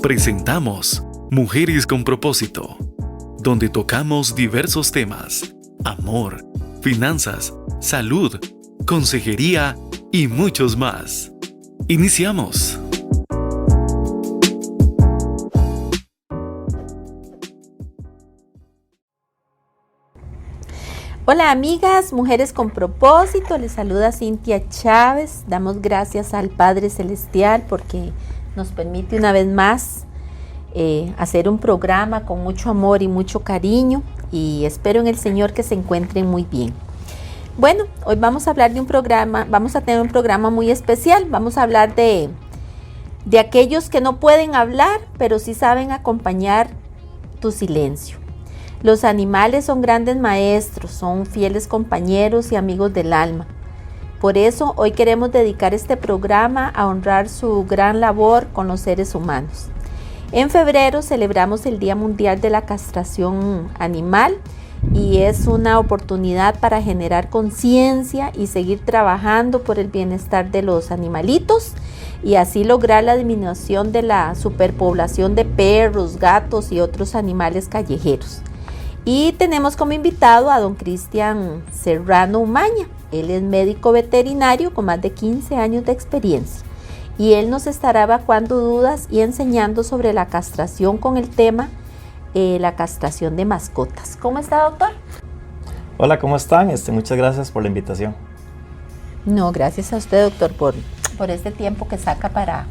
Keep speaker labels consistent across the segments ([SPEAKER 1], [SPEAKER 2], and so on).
[SPEAKER 1] Presentamos Mujeres con Propósito, donde tocamos diversos temas: amor, finanzas, salud, consejería y muchos más. Iniciamos.
[SPEAKER 2] Hola amigas, Mujeres con Propósito, les saluda Cintia Chávez. Damos gracias al Padre Celestial porque nos permite una vez más hacer un programa con mucho amor y mucho cariño, y espero en el Señor que se encuentren muy bien. Bueno, hoy vamos a hablar de un programa, vamos a tener un programa muy especial. Vamos a hablar de aquellos que no pueden hablar, pero sí saben acompañar tu silencio. Los animales son grandes maestros, son fieles compañeros y amigos del alma. Por eso hoy queremos dedicar este programa a honrar su gran labor con los seres humanos. En febrero celebramos el Día Mundial de la Castración Animal, y es una oportunidad para generar conciencia y seguir trabajando por el bienestar de los animalitos y así lograr la disminución de la superpoblación de perros, gatos y otros animales callejeros. Y tenemos como invitado a don Cristian Serrano Umaña. Él es médico veterinario con más de 15 años de experiencia, y él nos estará evacuando dudas y enseñando sobre la castración con el tema la castración de mascotas. ¿Cómo está, doctor?
[SPEAKER 3] Hola, ¿cómo están? Muchas gracias por la invitación.
[SPEAKER 2] No, gracias a usted, doctor, por este tiempo que saca para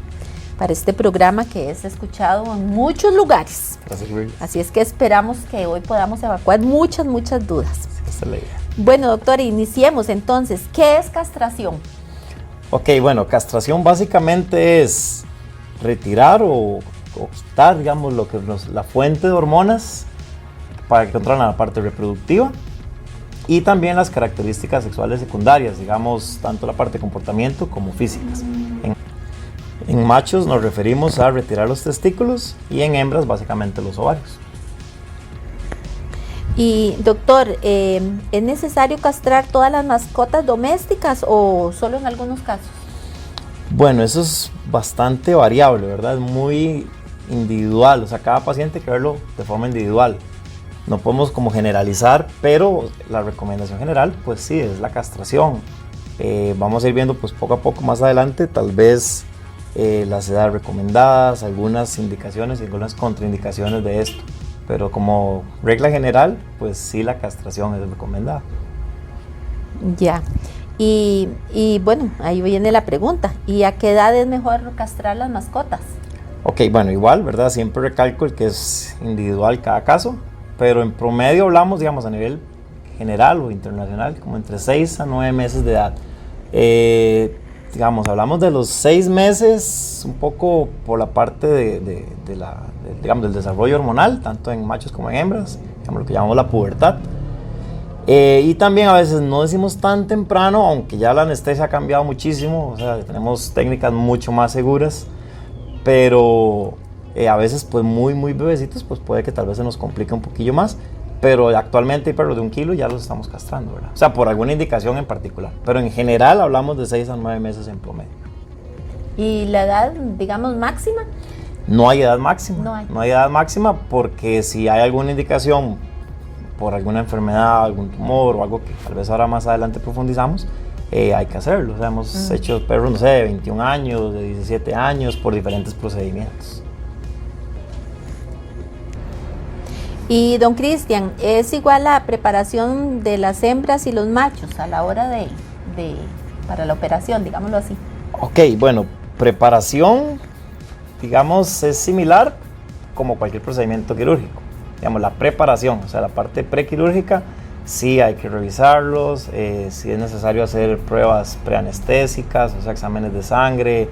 [SPEAKER 2] este programa que es escuchado en muchos lugares.
[SPEAKER 3] Gracias, Luis.
[SPEAKER 2] Así es que esperamos que hoy podamos evacuar muchas dudas.
[SPEAKER 3] Esa es la idea.
[SPEAKER 2] Bueno, doctor, iniciemos entonces. ¿Qué es castración?
[SPEAKER 3] Ok, bueno, castración básicamente es retirar o quitar, digamos, la fuente de hormonas para que controlen la parte reproductiva y también las características sexuales secundarias, digamos, tanto la parte de comportamiento como físicas. En machos nos referimos a retirar los testículos y en hembras básicamente los ovarios.
[SPEAKER 2] Y doctor, ¿es necesario castrar todas las mascotas domésticas o solo en algunos casos?
[SPEAKER 3] Bueno, eso es bastante variable, ¿verdad? Es muy individual, o sea, cada paciente hay que verlo de forma individual. No podemos como generalizar, pero la recomendación general, pues sí, es la castración. Vamos a ir viendo pues poco a poco más adelante, tal vez las edades recomendadas, algunas indicaciones y algunas contraindicaciones de esto. Pero como regla general, pues sí, la castración es recomendada.
[SPEAKER 2] Ya. Y bueno, ahí viene la pregunta. ¿Y a qué edad es mejor castrar las mascotas?
[SPEAKER 3] Ok, bueno, igual, ¿verdad? Siempre recalco el que es individual cada caso, pero en promedio hablamos, digamos, a nivel general o internacional, como entre 6 a 9 meses de edad. Digamos, hablamos de los 6 meses un poco por la parte digamos, del desarrollo hormonal, tanto en machos como en hembras, digamos, lo que llamamos la pubertad. Y también a veces no decimos tan temprano, aunque ya la anestesia ha cambiado muchísimo, o sea, tenemos técnicas mucho más seguras, pero a veces pues muy bebecitos, pues puede que tal vez se nos complique un poquillo más, pero actualmente hay perros de 1 kilo ya los estamos castrando, ¿verdad? O sea, por alguna indicación en particular, pero en general hablamos de 6 a 9 meses en promedio.
[SPEAKER 2] ¿Y la edad, digamos, máxima?
[SPEAKER 3] No hay edad máxima,
[SPEAKER 2] no
[SPEAKER 3] hay edad máxima, porque si hay alguna indicación por alguna enfermedad, algún tumor o algo que tal vez ahora más adelante profundizamos, hay que hacerlo. O sea, hemos hecho perros, no sé, de 21 años, de 17 años, por diferentes procedimientos.
[SPEAKER 2] Y don Cristian, ¿es igual la preparación de las hembras y los machos a la hora para la operación, digámoslo así?
[SPEAKER 3] Ok, bueno, preparación, digamos, es similar como cualquier procedimiento quirúrgico. Digamos, la preparación, o sea, la parte prequirúrgica, sí hay que revisarlos, si es necesario hacer pruebas preanestésicas, o sea, exámenes de sangre,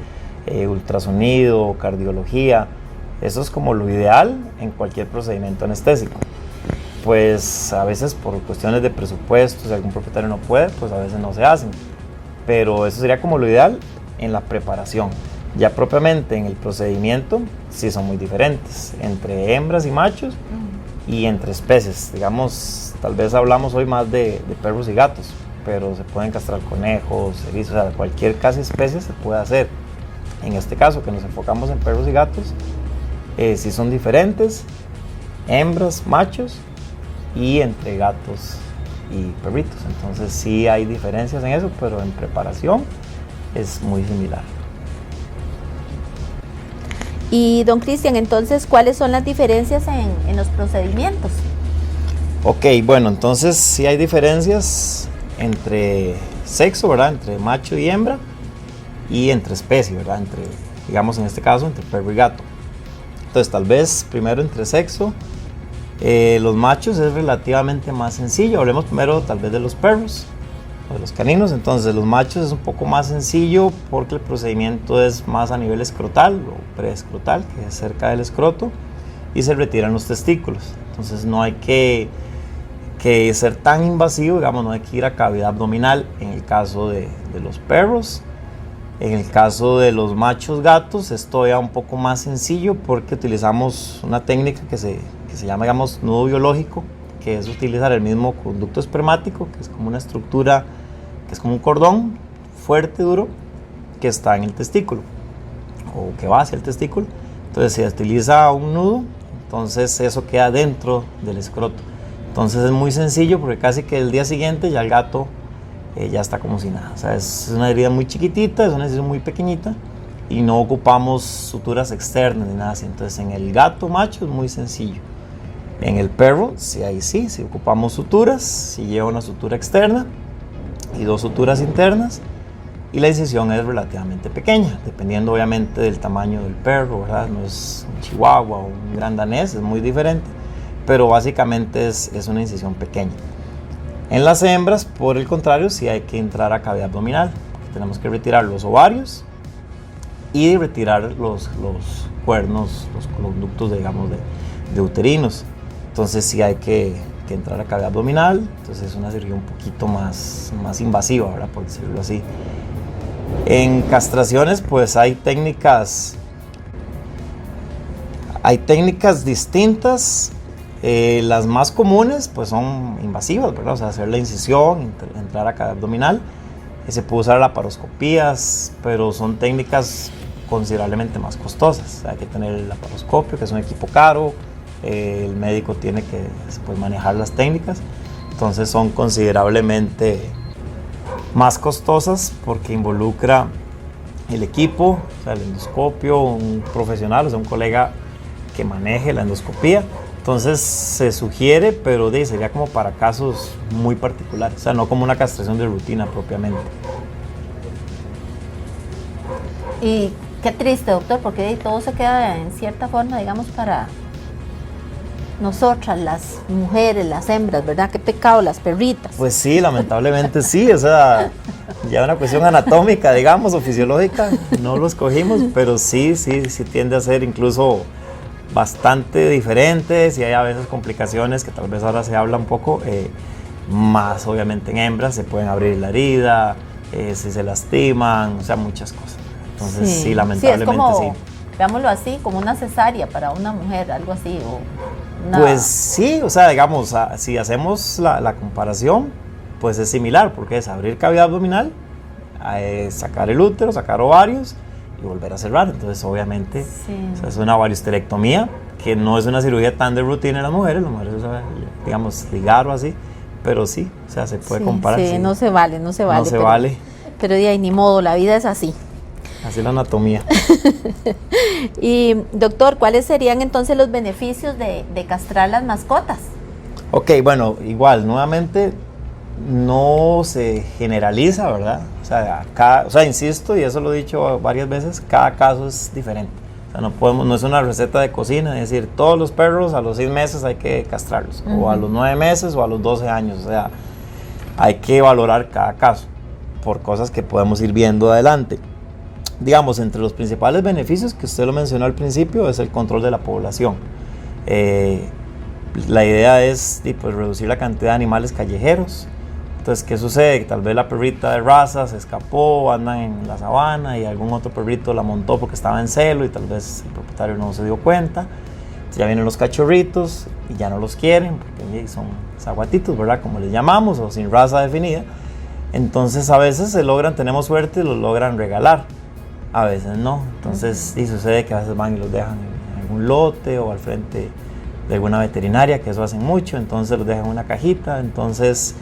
[SPEAKER 3] ultrasonido, cardiología. Eso es como lo ideal en cualquier procedimiento anestésico. Pues a veces por cuestiones de presupuesto, si algún propietario no puede, pues a veces no se hacen. Pero eso sería como lo ideal en la preparación. Ya propiamente en el procedimiento, sí son muy diferentes entre hembras y machos y entre especies. Digamos, tal vez hablamos hoy más de perros y gatos, pero se pueden castrar conejos, erizos, o sea, cualquier casi especie se puede hacer. En este caso, que nos enfocamos en perros y gatos, sí son diferentes, hembras, machos, y entre gatos y perritos. Entonces sí hay diferencias en eso, pero en preparación es muy similar.
[SPEAKER 2] Y don Cristian, entonces, ¿cuáles son las diferencias en los procedimientos?
[SPEAKER 3] Ok, bueno, entonces sí hay diferencias entre sexo, ¿verdad? Entre macho y hembra, y entre especie, ¿verdad? Entre, digamos en este caso, entre perro y gato. Entonces tal vez primero entre sexo, los machos es relativamente más sencillo. Hablemos primero tal vez de los perros o de los caninos. Entonces los machos es un poco más sencillo porque el procedimiento es más a nivel escrotal o preescrotal, que es cerca del escroto, y se retiran los testículos. Entonces no hay que ser tan invasivo, digamos, no hay que ir a cavidad abdominal en el caso de los perros. En el caso de los machos gatos, esto ya un poco más sencillo porque utilizamos una técnica que se llama, digamos, nudo biológico, que es utilizar el mismo conducto espermático, que es como una estructura, que es como un cordón fuerte, duro, que está en el testículo, o que va hacia el testículo. Entonces se utiliza un nudo, entonces eso queda dentro del escroto. Entonces es muy sencillo porque casi que el día siguiente ya el gato ya está como si nada. O sea, es una herida muy chiquitita, es una herida muy pequeñita y no ocupamos suturas externas ni nada así. Entonces en el gato macho es muy sencillo. En el perro, sí, ahí sí ocupamos suturas, sí lleva una sutura externa y 2 suturas internas, y la incisión es relativamente pequeña, dependiendo obviamente del tamaño del perro, ¿verdad? No es un chihuahua o un gran danés, es muy diferente, pero básicamente es una incisión pequeña. En las hembras, por el contrario, sí hay que entrar a cavidad abdominal, porque tenemos que retirar los ovarios y retirar los cuernos, los conductos, digamos, de uterinos. Entonces sí hay que entrar a cavidad abdominal, entonces es una cirugía un poquito más invasiva, ¿verdad? Por decirlo así. En castraciones, pues hay técnicas distintas. Las más comunes pues son invasivas, ¿verdad? O sea, hacer la incisión, entrar a cavidad abdominal. Se puede usar laparoscopías, pero son técnicas considerablemente más costosas. Hay que tener el laparoscopio, que es un equipo caro. El médico tiene que pues, manejar las técnicas. Entonces son considerablemente más costosas porque involucra el equipo, o sea, el endoscopio, un profesional, o sea, un colega que maneje la endoscopía. Entonces se sugiere, pero sería como para casos muy particulares, o sea, no como una castración de rutina propiamente.
[SPEAKER 2] Y qué triste, doctor, porque todo se queda en cierta forma, digamos, para nosotras, las mujeres, las hembras, ¿verdad? Qué pecado, las perritas.
[SPEAKER 3] Pues sí, lamentablemente sí, o sea, ya una cuestión anatómica, digamos, o fisiológica, no lo escogimos, pero sí tiende a ser incluso bastante diferentes, y hay a veces complicaciones que tal vez ahora se habla un poco, más obviamente en hembras se pueden abrir la herida, si se lastiman, o sea, muchas cosas. Entonces sí, lamentablemente
[SPEAKER 2] es como,
[SPEAKER 3] sí.
[SPEAKER 2] Veámoslo así, como una cesárea para una mujer, algo así.
[SPEAKER 3] Pues sí, o sea, digamos, si hacemos la comparación, pues es similar, porque es abrir cavidad abdominal, sacar el útero, sacar ovarios y volver a cerrar. Entonces obviamente o sea, es una variosterectomía, que no es una cirugía tan de rutina en las mujeres, o sea, digamos, ligar o así, pero sí, o sea, se puede comparar.
[SPEAKER 2] Sí, no se vale.
[SPEAKER 3] No se vale.
[SPEAKER 2] Pero ni modo, la vida es así.
[SPEAKER 3] Así la anatomía.
[SPEAKER 2] Y doctor, ¿cuáles serían entonces los beneficios de castrar las mascotas?
[SPEAKER 3] Ok, bueno, igual, nuevamente no se generaliza, ¿verdad? O sea, insisto, y eso lo he dicho varias veces, cada caso es diferente. O sea, no es una receta de cocina, es decir, todos los perros a los 6 meses hay que castrarlos, o a los 9 meses o a los 12 años. O sea, hay que valorar cada caso por cosas que podemos ir viendo adelante. Digamos, entre los principales beneficios que usted lo mencionó al principio es el control de la población. La idea es pues, reducir la cantidad de animales callejeros. Entonces, ¿qué sucede? Que tal vez la perrita de raza se escapó, anda en la sabana y algún otro perrito la montó porque estaba en celo y tal vez el propietario no se dio cuenta. Entonces, ya vienen los cachorritos y ya no los quieren porque son zaguatitos, ¿verdad? Como les llamamos, o sin raza definida. Entonces, a veces tenemos suerte y los logran regalar. A veces no, entonces sí sucede que a veces van y los dejan en algún lote o al frente de alguna veterinaria, que eso hacen mucho, entonces los dejan en una cajita. Entonces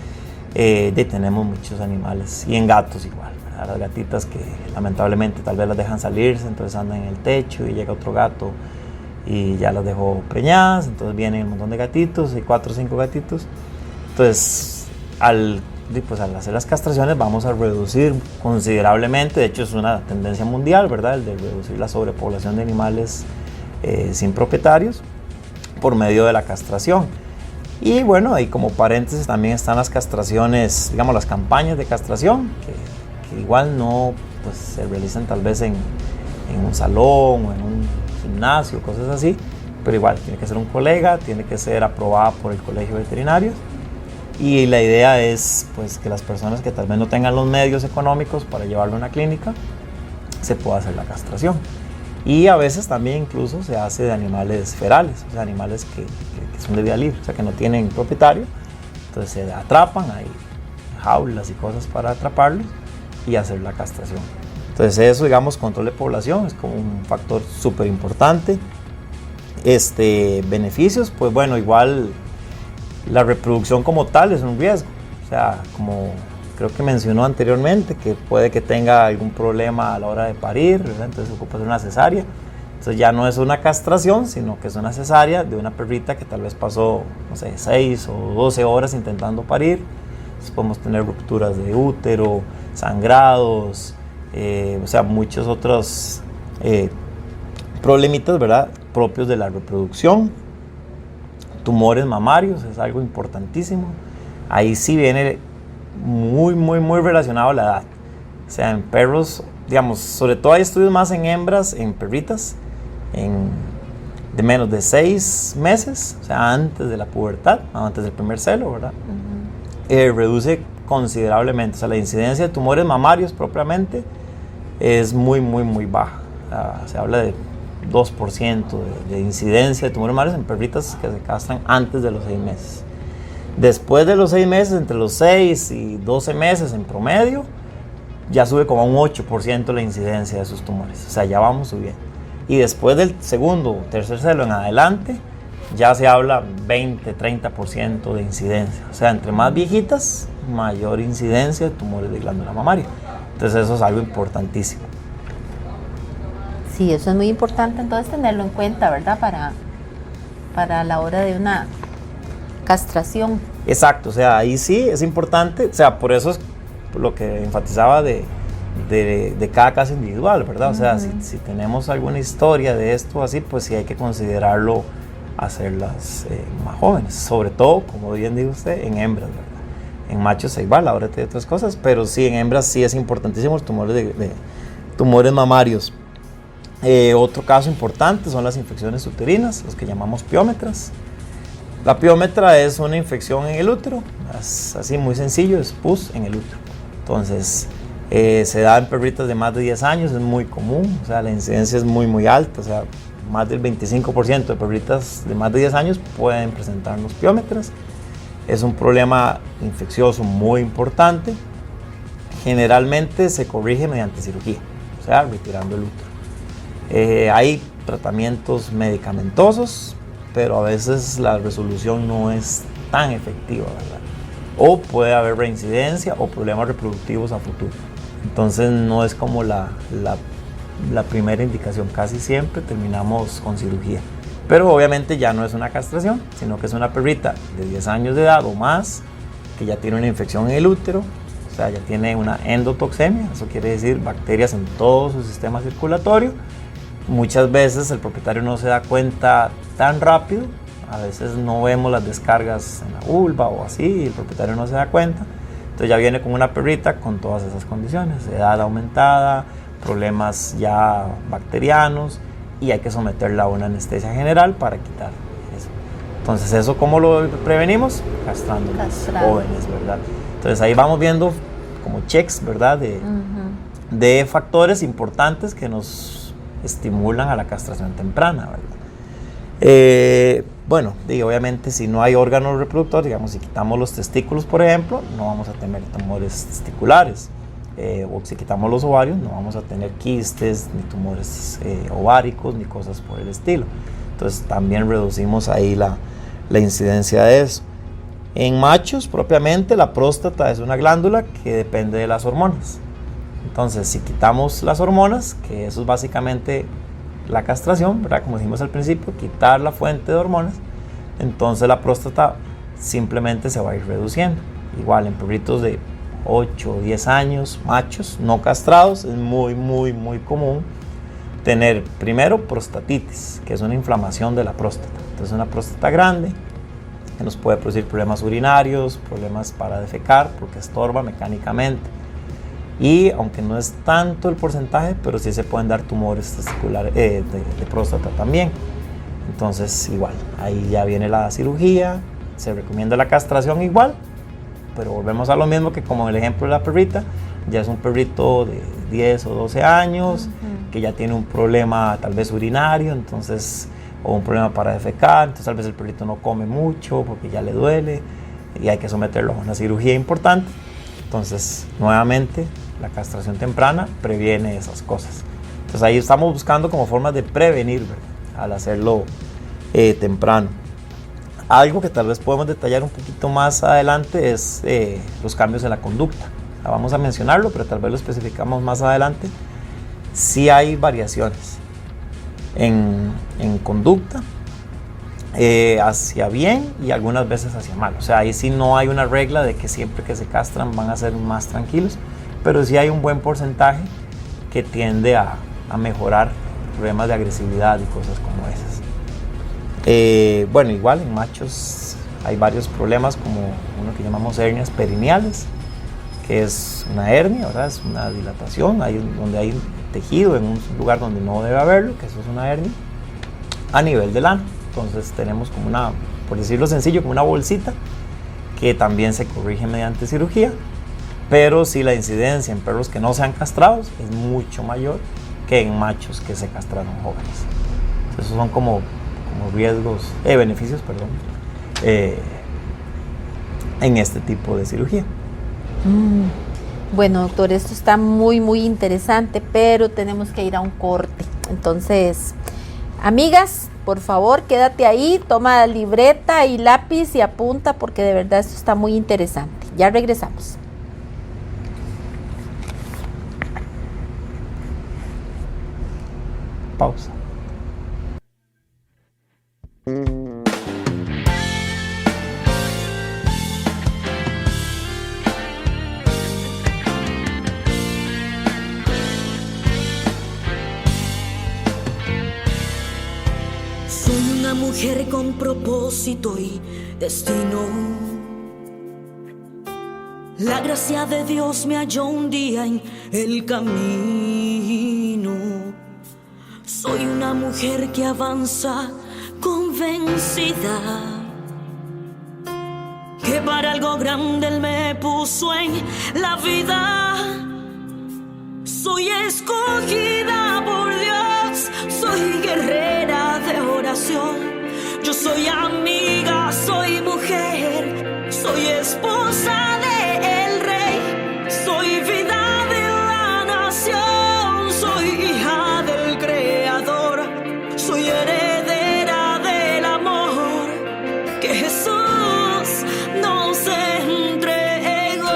[SPEAKER 3] tenemos muchos animales, y en gatos igual, ¿verdad? Las gatitas que lamentablemente tal vez las dejan salirse, entonces andan en el techo y llega otro gato y ya las dejó preñadas, entonces vienen un montón de gatitos, hay 4 o 5 gatitos. Entonces al hacer las castraciones vamos a reducir considerablemente, de hecho es una tendencia mundial, ¿verdad?, el de reducir la sobrepoblación de animales sin propietarios por medio de la castración. Y bueno, ahí como paréntesis también están las castraciones, digamos las campañas de castración, que igual no pues, se realizan tal vez en un salón o en un gimnasio, cosas así, pero igual tiene que ser un colega, tiene que ser aprobada por el colegio veterinario. Y la idea es pues, que las personas que tal vez no tengan los medios económicos para llevarlo a una clínica, se pueda hacer la castración. Y a veces también incluso se hace de animales ferales, o sea, animales que son de vida libre, o sea, que no tienen propietario. Entonces se atrapan, hay jaulas y cosas para atraparlos y hacer la castración. Entonces eso, digamos, control de población es como un factor súper importante. Beneficios, pues bueno, igual la reproducción como tal es un riesgo, o sea, como creo que mencionó anteriormente, que puede que tenga algún problema a la hora de parir, ¿verdad? Entonces ocupa hacer una cesárea. Entonces ya no es una castración, sino que es una cesárea de una perrita que tal vez pasó, no sé, 6 o 12 horas intentando parir. Entonces podemos tener rupturas de útero, sangrados, o sea, muchos otros problemitas, ¿verdad?, propios de la reproducción. Tumores mamarios es algo importantísimo. Ahí sí viene muy relacionado a la edad. O sea, en perros, digamos, sobre todo hay estudios más en hembras, en perritas, de menos de 6 meses, o sea, antes de la pubertad, antes del primer celo, ¿verdad? Reduce considerablemente. O sea, la incidencia de tumores mamarios propiamente es muy baja. O sea, se habla de 2% de incidencia de tumores mamarios en perritas que se castran antes de los 6 meses. Después de los 6 meses, entre los 6 y 12 meses en promedio, ya sube como a un 8% la incidencia de esos tumores. O sea, ya vamos subiendo. Y después del segundo o tercer celo en adelante, ya se habla 20-30% de incidencia. O sea, entre más viejitas, mayor incidencia de tumores de glándula mamaria. Entonces eso es algo importantísimo.
[SPEAKER 2] Sí, eso es muy importante entonces tenerlo en cuenta, ¿verdad? Para la hora de una castración.
[SPEAKER 3] Exacto, o sea, ahí sí es importante, o sea, por eso es lo que enfatizaba de cada caso individual, ¿verdad? O sea, si tenemos alguna historia de esto así, pues sí hay que considerarlo hacerlas más jóvenes, sobre todo, como bien dijo usted, en hembras, ¿verdad? En machos igual, ahora tiene otras cosas, pero sí, en hembras sí es importantísimo los tumores mamarios. Otro caso importante son las infecciones uterinas, los que llamamos piómetras. La piómetra es una infección en el útero, es así muy sencillo, es pus en el útero. Entonces, se da en perritas de más de 10 años, es muy común, o sea, la incidencia es muy alta, o sea, más del 25% de perritas de más de 10 años pueden presentarnos piómetras. Es un problema infeccioso muy importante. Generalmente se corrige mediante cirugía, o sea, retirando el útero. Hay tratamientos medicamentosos, pero a veces la resolución no es tan efectiva, ¿verdad? O puede haber reincidencia o problemas reproductivos a futuro. Entonces no es como la primera indicación, casi siempre terminamos con cirugía. Pero obviamente ya no es una castración, sino que es una perrita de 10 años de edad o más, que ya tiene una infección en el útero, o sea, ya tiene una endotoxemia, eso quiere decir bacterias en todo su sistema circulatorio. Muchas veces el propietario no se da cuenta tan rápido, a veces no vemos las descargas en la vulva o así, y el propietario no se da cuenta. Entonces ya viene con una perrita con todas esas condiciones, edad aumentada, problemas ya bacterianos, y hay que someterla a una anestesia general para quitar eso. Entonces, ¿eso cómo lo prevenimos? Castrando a los jóvenes, ¿verdad? Entonces ahí vamos viendo como checks, ¿verdad? De factores importantes que nos estimulan a la castración temprana, ¿verdad? Bueno, obviamente si no hay órganos reproductores, digamos, si quitamos los testículos, por ejemplo, no vamos a tener tumores testiculares. o si quitamos los ovarios, no vamos a tener quistes, ni tumores ováricos, ni cosas por el estilo. Entonces también reducimos ahí la incidencia de eso. En machos, propiamente, la próstata es una glándula que depende de las hormonas. Entonces, si quitamos las hormonas, que eso es básicamente la castración, ¿verdad? Como dijimos al principio, quitar la fuente de hormonas, entonces la próstata simplemente se va a ir reduciendo. Igual en perritos de 8 o 10 años, machos no castrados, es muy común tener primero prostatitis, que es una inflamación de la próstata. Entonces una próstata grande que nos puede producir problemas urinarios, problemas para defecar porque estorba mecánicamente. Y aunque no es tanto el porcentaje, pero sí se pueden dar tumores testiculares de próstata también. Entonces igual, ahí ya viene la cirugía, se recomienda la castración igual, pero volvemos a lo mismo que como en el ejemplo de la perrita, ya es un perrito de 10 o 12 años, que ya tiene un problema tal vez urinario, entonces, o un problema para defecar, entonces tal vez el perrito no come mucho porque ya le duele y hay que someterlo a una cirugía importante. Entonces, nuevamente, la castración temprana previene esas cosas. Entonces ahí estamos buscando como formas de prevenir, ¿verdad? Al hacerlo temprano. Algo que tal vez podemos detallar un poquito más adelante es los cambios en la conducta. Vamos a mencionarlo, pero tal vez lo especificamos más adelante. Sí hay variaciones en conducta hacia bien y algunas veces hacia mal. O sea, ahí sí no hay una regla de que siempre que se castran van a ser más tranquilos, pero sí hay un buen porcentaje que tiende a mejorar problemas de agresividad y cosas como esas. Bueno, igual en machos hay varios problemas como uno que llamamos hernias perineales, que es una hernia, ¿verdad? Es una dilatación donde hay tejido en un lugar donde no debe haberlo, que eso es una hernia, a nivel del ano. Entonces tenemos como una, por decirlo sencillo, como una bolsita que también se corrige mediante cirugía, pero sí la incidencia en perros que no sean castrados es mucho mayor que en machos que se castraron jóvenes. Entonces, esos son como beneficios, en este tipo de cirugía.
[SPEAKER 2] Bueno, doctor, esto está muy interesante, pero tenemos que ir a un corte. Entonces, amigas, por favor, quédate ahí, toma libreta y lápiz y apunta porque de verdad esto está muy interesante. Ya regresamos.
[SPEAKER 3] Pausa.
[SPEAKER 4] Soy una mujer con propósito y destino. La gracia de Dios me halló un día en el camino. Soy una mujer que avanza convencida que para algo grande Él me puso en la vida. Soy escogida por Dios, soy guerrera de oración. Yo soy amiga, soy mujer, soy esposa del Rey, soy vida de la nación, soy hija del Creador, soy heredera del amor que Jesús nos entregó.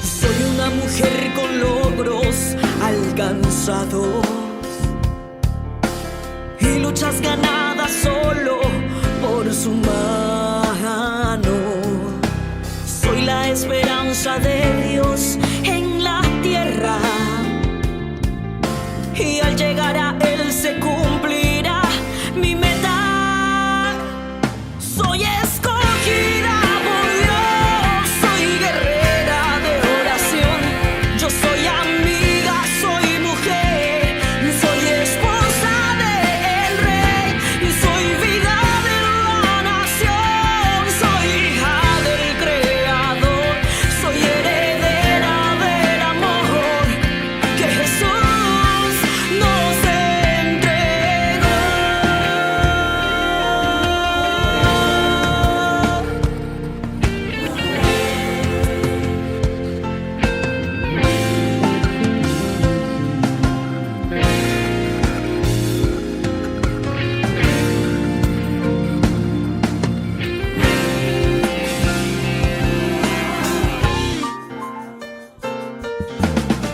[SPEAKER 4] Soy una mujer con logros alcanzados y luchas ganadas solo por su mano. Soy la esperanza de Dios en la tierra y al llegar a Él se cumplirá mi meta. Soy escogida por Dios, soy guerrera de oración. Yo soy amiga, soy mujer, soy esposa del Rey y soy vida de la nación. Soy hija del Creador, soy heredera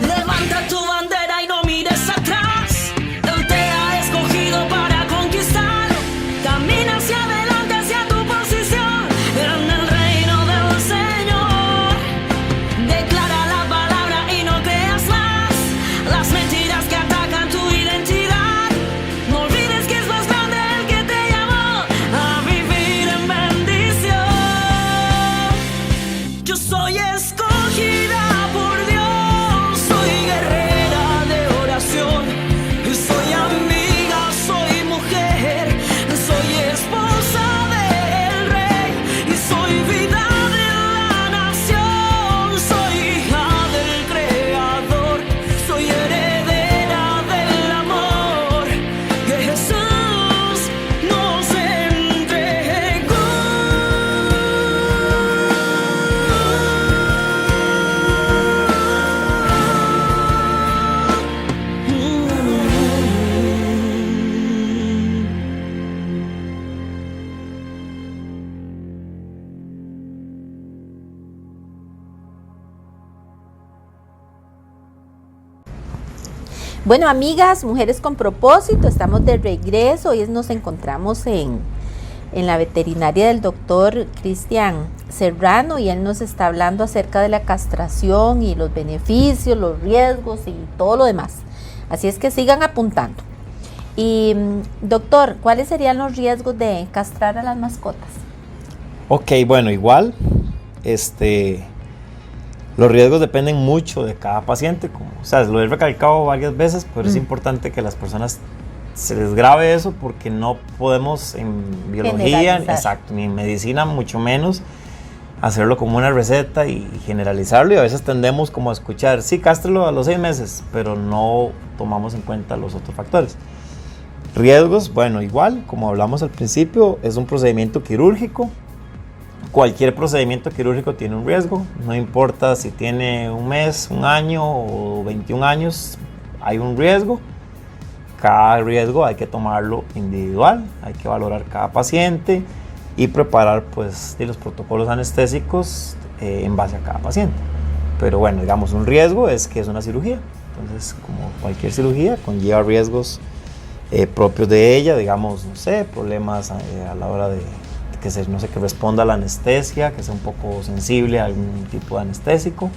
[SPEAKER 4] Levanta tu bandera y no mires atrás. Él te ha escogido para conquistar. Camina hacia adelante, hacia tu posición en el reino del Señor. Declara la palabra y no creas más las mentiras que atacan tu identidad. No olvides que es más grande el que te llamó a vivir en bendición. Yo soy escogida por Dios, soy guerrera de oración, soy amiga, soy mujer, soy esposa del rey y soy vida de la nación, soy hija del Creador, soy heredera del amor que Jesús nos entregó.
[SPEAKER 2] Bueno, amigas, mujeres con propósito, estamos de regreso. Hoy nos encontramos en la veterinaria del doctor Cristian Serrano y él nos está hablando acerca de la castración y los beneficios, los riesgos y todo lo demás. Así es que sigan apuntando. Y doctor, ¿cuáles serían los riesgos de castrar a las mascotas?
[SPEAKER 3] Ok, bueno, igual, los riesgos dependen mucho de cada paciente, o sea, lo he recalcado varias veces, pero es importante que las personas se les grabe eso porque no podemos en biología, exacto, ni en medicina mucho menos, hacerlo como una receta y generalizarlo, y a veces tendemos como a escuchar, sí, cástrelo a los 6 meses, pero no tomamos en cuenta los otros factores. Riesgos, bueno, igual, como hablamos al principio, es un procedimiento quirúrgico. Cualquier procedimiento quirúrgico tiene un riesgo, no importa si tiene 1 mes, 1 año o 21 años, hay un riesgo. Cada riesgo hay que tomarlo individual, hay que valorar cada paciente y preparar pues los protocolos anestésicos en base a cada paciente. Pero bueno, digamos, un riesgo es que es una cirugía, entonces como cualquier cirugía conlleva riesgos propios de ella, digamos, no sé, problemas a la hora de que responda a la anestesia, que sea un poco sensible a algún tipo de anestésico.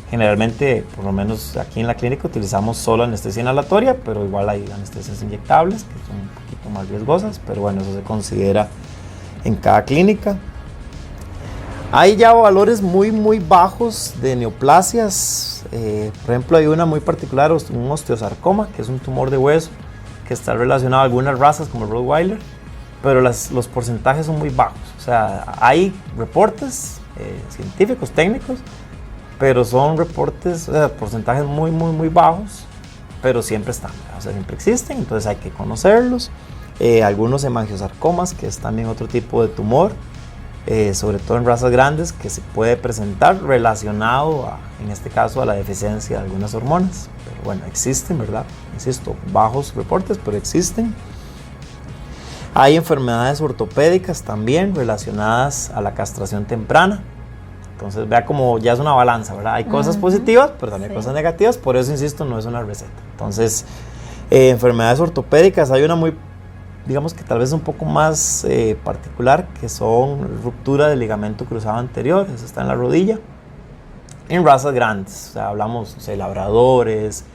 [SPEAKER 3] Generalmente, por lo menos aquí en la clínica, utilizamos solo anestesia inhalatoria, pero igual hay anestesias inyectables que son un poquito más riesgosas, pero bueno, eso se considera en cada clínica. Hay ya valores muy bajos de neoplasias, por ejemplo, hay una muy particular, un osteosarcoma, que es un tumor de hueso, que está relacionado a algunas razas como el Rottweiler, pero los porcentajes son muy bajos. O sea, hay reportes científicos, técnicos, pero son reportes, porcentajes muy bajos, pero siempre están, o sea, siempre existen, entonces hay que conocerlos. Algunos hemangiosarcomas, que es también otro tipo de tumor, sobre todo en razas grandes, que se puede presentar relacionado, en este caso, a la deficiencia de algunas hormonas. Pero bueno, existen, ¿verdad? Insisto, bajos reportes, pero existen. Hay enfermedades ortopédicas también relacionadas a la castración temprana. Entonces vea como ya es una balanza, ¿verdad? Hay cosas positivas, pero también hay cosas negativas, por eso insisto, no es una receta. Entonces, enfermedades ortopédicas, hay una muy, digamos que tal vez un poco más particular, que son ruptura del ligamento cruzado anterior, eso está en la rodilla, en razas grandes, o sea, hablamos, no sé, labradores,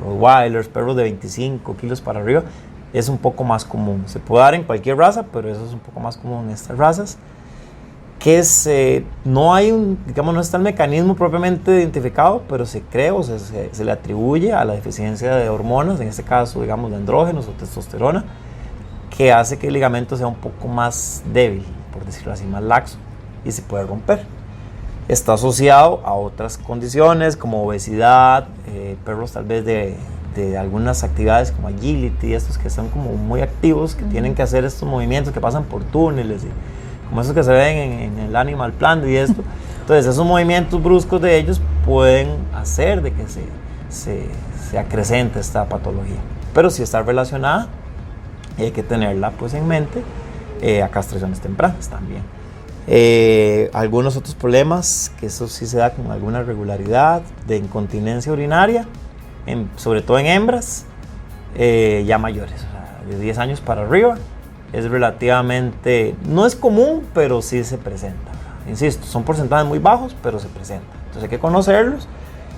[SPEAKER 3] Rottweilers, perros de 25 kilos para arriba, es un poco más común. Se puede dar en cualquier raza, pero eso es un poco más común en estas razas. Que es, no hay no está el mecanismo propiamente identificado, pero se cree o se le atribuye a la deficiencia de hormonas, en este caso, digamos, de andrógenos o testosterona, que hace que el ligamento sea un poco más débil, por decirlo así, más laxo, y se puede romper. Está asociado a otras condiciones como obesidad, perros tal vez de algunas actividades como agility, estos que son como muy activos, que tienen que hacer estos movimientos que pasan por túneles, y como esos que se ven en el Animal Planet y esto. Entonces esos movimientos bruscos de ellos pueden hacer de que se acrecente esta patología. Pero si está relacionada, hay que tenerla pues en mente a castraciones tempranas también. Algunos otros problemas, que eso sí se da con alguna regularidad, de incontinencia urinaria, sobre todo en hembras ya mayores, o sea, de 10 años para arriba. Es relativamente, no es común, pero sí se presenta, ¿verdad? Insisto, son porcentajes muy bajos, pero se presenta. Entonces hay que conocerlos,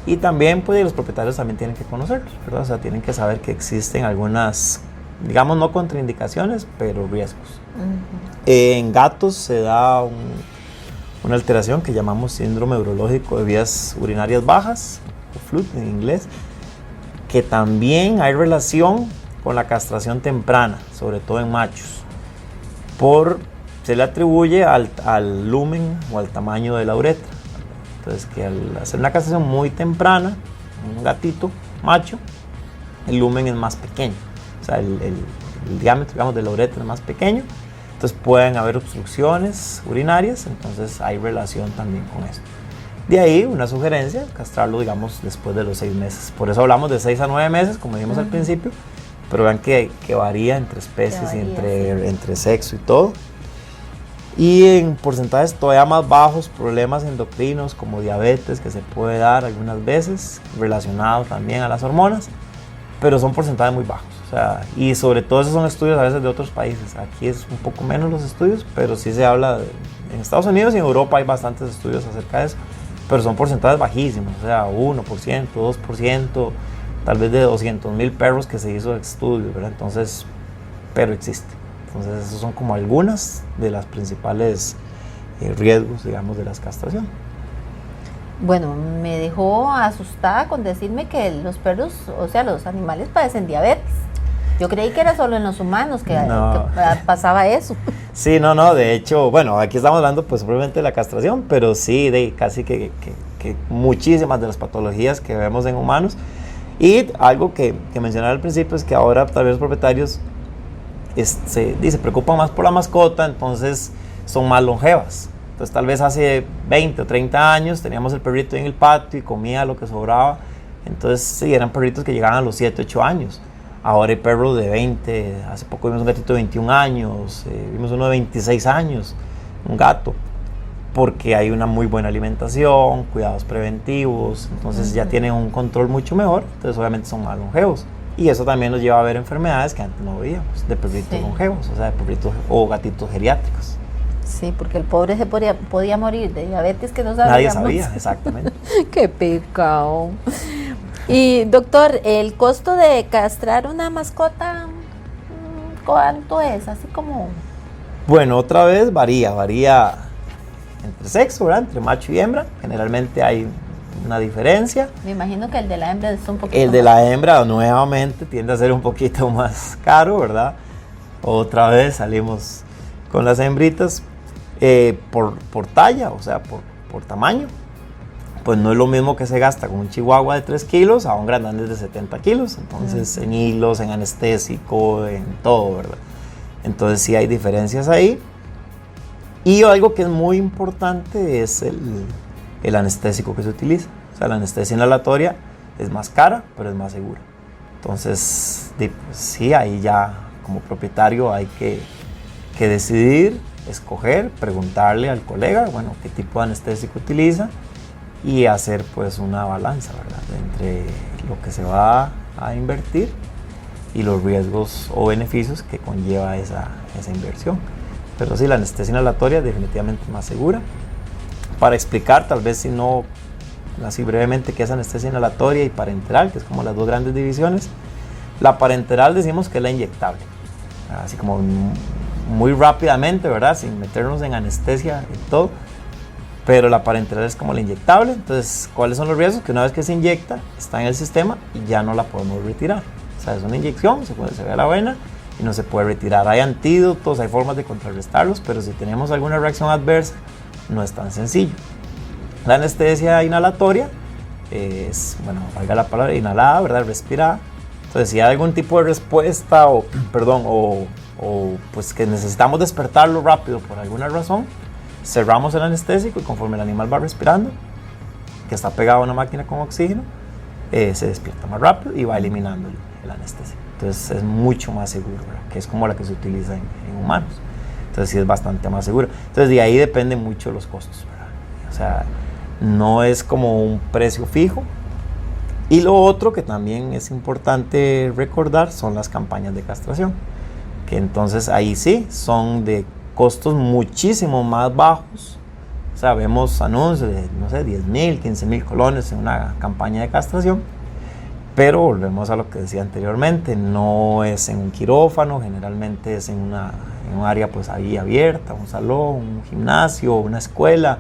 [SPEAKER 3] y también pues, los propietarios también tienen que conocerlos, ¿verdad? O sea, tienen que saber que existen algunas, digamos, no contraindicaciones, pero riesgos. En gatos se da una alteración que llamamos síndrome urológico de vías urinarias bajas, o FLUT en inglés, que también hay relación con la castración temprana, sobre todo en machos. Se le atribuye al lumen o al tamaño de la uretra. Entonces, que al hacer una castración muy temprana, un gatito macho, el lumen es más pequeño. O sea, el diámetro, digamos, de la uretra es más pequeño. Entonces pueden haber obstrucciones urinarias, entonces hay relación también con esto. De ahí una sugerencia, castrarlo, digamos, después de los 6 meses. Por eso hablamos de 6 a 9 meses, como dijimos al principio, pero vean que varía entre especies y entre sexo y todo. Y en porcentajes todavía más bajos, problemas endocrinos como diabetes, que se puede dar algunas veces, relacionado también a las hormonas, pero son porcentajes muy bajos. O sea, y sobre todo esos son estudios a veces de otros países. Aquí es un poco menos los estudios, pero sí se habla en Estados Unidos y en Europa hay bastantes estudios acerca de eso, pero son porcentajes bajísimos, o sea, 1%, 2%, tal vez de 200,000 perros que se hizo estudios, ¿verdad? Entonces, pero existe. Entonces, esos son como algunas de las principales riesgos, digamos, de las castraciones.
[SPEAKER 2] Bueno, me dejó asustada con decirme que los perros, o sea, los animales padecen diabetes. Yo creí que era solo en los humanos que pasaba eso.
[SPEAKER 3] Sí, no, de hecho, bueno, aquí estamos hablando pues probablemente de la castración, pero sí, de casi que muchísimas de las patologías que vemos en humanos. Y algo que mencionaba al principio es que ahora tal vez los propietarios se preocupan más por la mascota, entonces son más longevas. Entonces tal vez hace 20 o 30 años teníamos el perrito en el patio y comía lo que sobraba. Entonces sí, eran perritos que llegaban a los 7, 8 años. Ahora hay perros de 20, hace poco vimos un gatito de 21 años, vimos uno de 26 años, un gato, porque hay una muy buena alimentación, cuidados preventivos, entonces ya tienen un control mucho mejor, entonces obviamente son más longevos. Y eso también nos lleva a ver enfermedades que antes no veíamos, de perritos longevos, o sea, de perritos o gatitos geriátricos.
[SPEAKER 2] Sí, porque el pobre se podía morir de diabetes que no sabíamos.
[SPEAKER 3] Nadie sabía, exactamente.
[SPEAKER 2] Qué pecado. Y doctor, ¿el costo de castrar una mascota cuánto es? Así como...
[SPEAKER 3] Bueno, otra vez varía entre sexo, ¿verdad? Entre macho y hembra. Generalmente hay una diferencia.
[SPEAKER 2] Me imagino que el de la hembra es un poquito
[SPEAKER 3] El de la hembra nuevamente tiende a ser un poquito más caro, ¿verdad? Otra vez salimos con las hembritas por talla, o sea, por tamaño. Pues no es lo mismo que se gasta con un chihuahua de 3 kilos a un grandanés de 70 kilos. Entonces, en hilos, en anestésico, en todo, ¿verdad? Entonces, sí hay diferencias ahí. Y algo que es muy importante es el anestésico que se utiliza. O sea, la anestesia inhalatoria es más cara, pero es más segura. Entonces, pues, sí, ahí ya como propietario hay que decidir, escoger, preguntarle al colega, bueno, qué tipo de anestésico utiliza, y hacer pues una balanza, ¿verdad?, entre lo que se va a invertir y los riesgos o beneficios que conlleva esa inversión. Pero sí, la anestesia inhalatoria definitivamente es más segura. Para explicar, tal vez si no, así brevemente, qué es anestesia inhalatoria y parenteral, que es como las dos grandes divisiones. La parenteral decimos que es la inyectable, así como muy rápidamente, ¿verdad?, sin meternos en anestesia y todo. Pero la parenteral es como la inyectable. Entonces, ¿cuáles son los riesgos? Que una vez que se inyecta, está en el sistema y ya no la podemos retirar. O sea, es una inyección, se ve a la vena y no se puede retirar. Hay antídotos, hay formas de contrarrestarlos, pero si tenemos alguna reacción adversa, no es tan sencillo. La anestesia inhalatoria es, bueno, valga la palabra, inhalada, ¿verdad?, respirada. Entonces, si hay algún tipo de respuesta o pues que necesitamos despertarlo rápido por alguna razón, cerramos el anestésico y conforme el animal va respirando, que está pegado a una máquina con oxígeno, se despierta más rápido y va eliminando el anestésico. Entonces es mucho más seguro, ¿verdad?, que es como la que se utiliza en humanos. entonces sí es bastante más seguro. Entonces de ahí dependen mucho los costos, ¿verdad? O sea, no es como un precio fijo. Y lo otro que también es importante recordar son las campañas de castración, que entonces ahí sí son de costos muchísimo más bajos. O sea, vemos anuncios de, no sé, 10,000, 15,000 colones en una campaña de castración, pero volvemos a lo que decía anteriormente, no es en un quirófano, generalmente es en un área pues ahí abierta, un salón, un gimnasio, una escuela,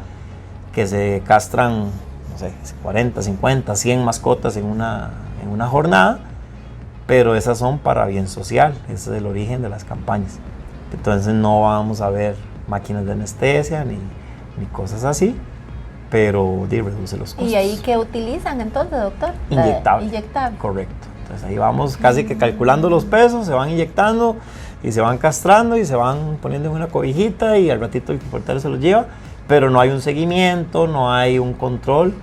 [SPEAKER 3] que se castran, no sé, 40, 50, 100 mascotas en una jornada, pero esas son para bien social, ese es el origen de las campañas. Entonces no vamos a ver máquinas de anestesia ni cosas así, pero reduce los costos.
[SPEAKER 2] ¿Y ahí qué utilizan entonces, doctor?
[SPEAKER 3] Inyectable.
[SPEAKER 2] Inyectable.
[SPEAKER 3] Correcto. Entonces ahí vamos casi que calculando los pesos, se van inyectando y se van castrando y se van poniendo en una cobijita y al ratito el portero se los lleva, pero no hay un seguimiento, no hay un control,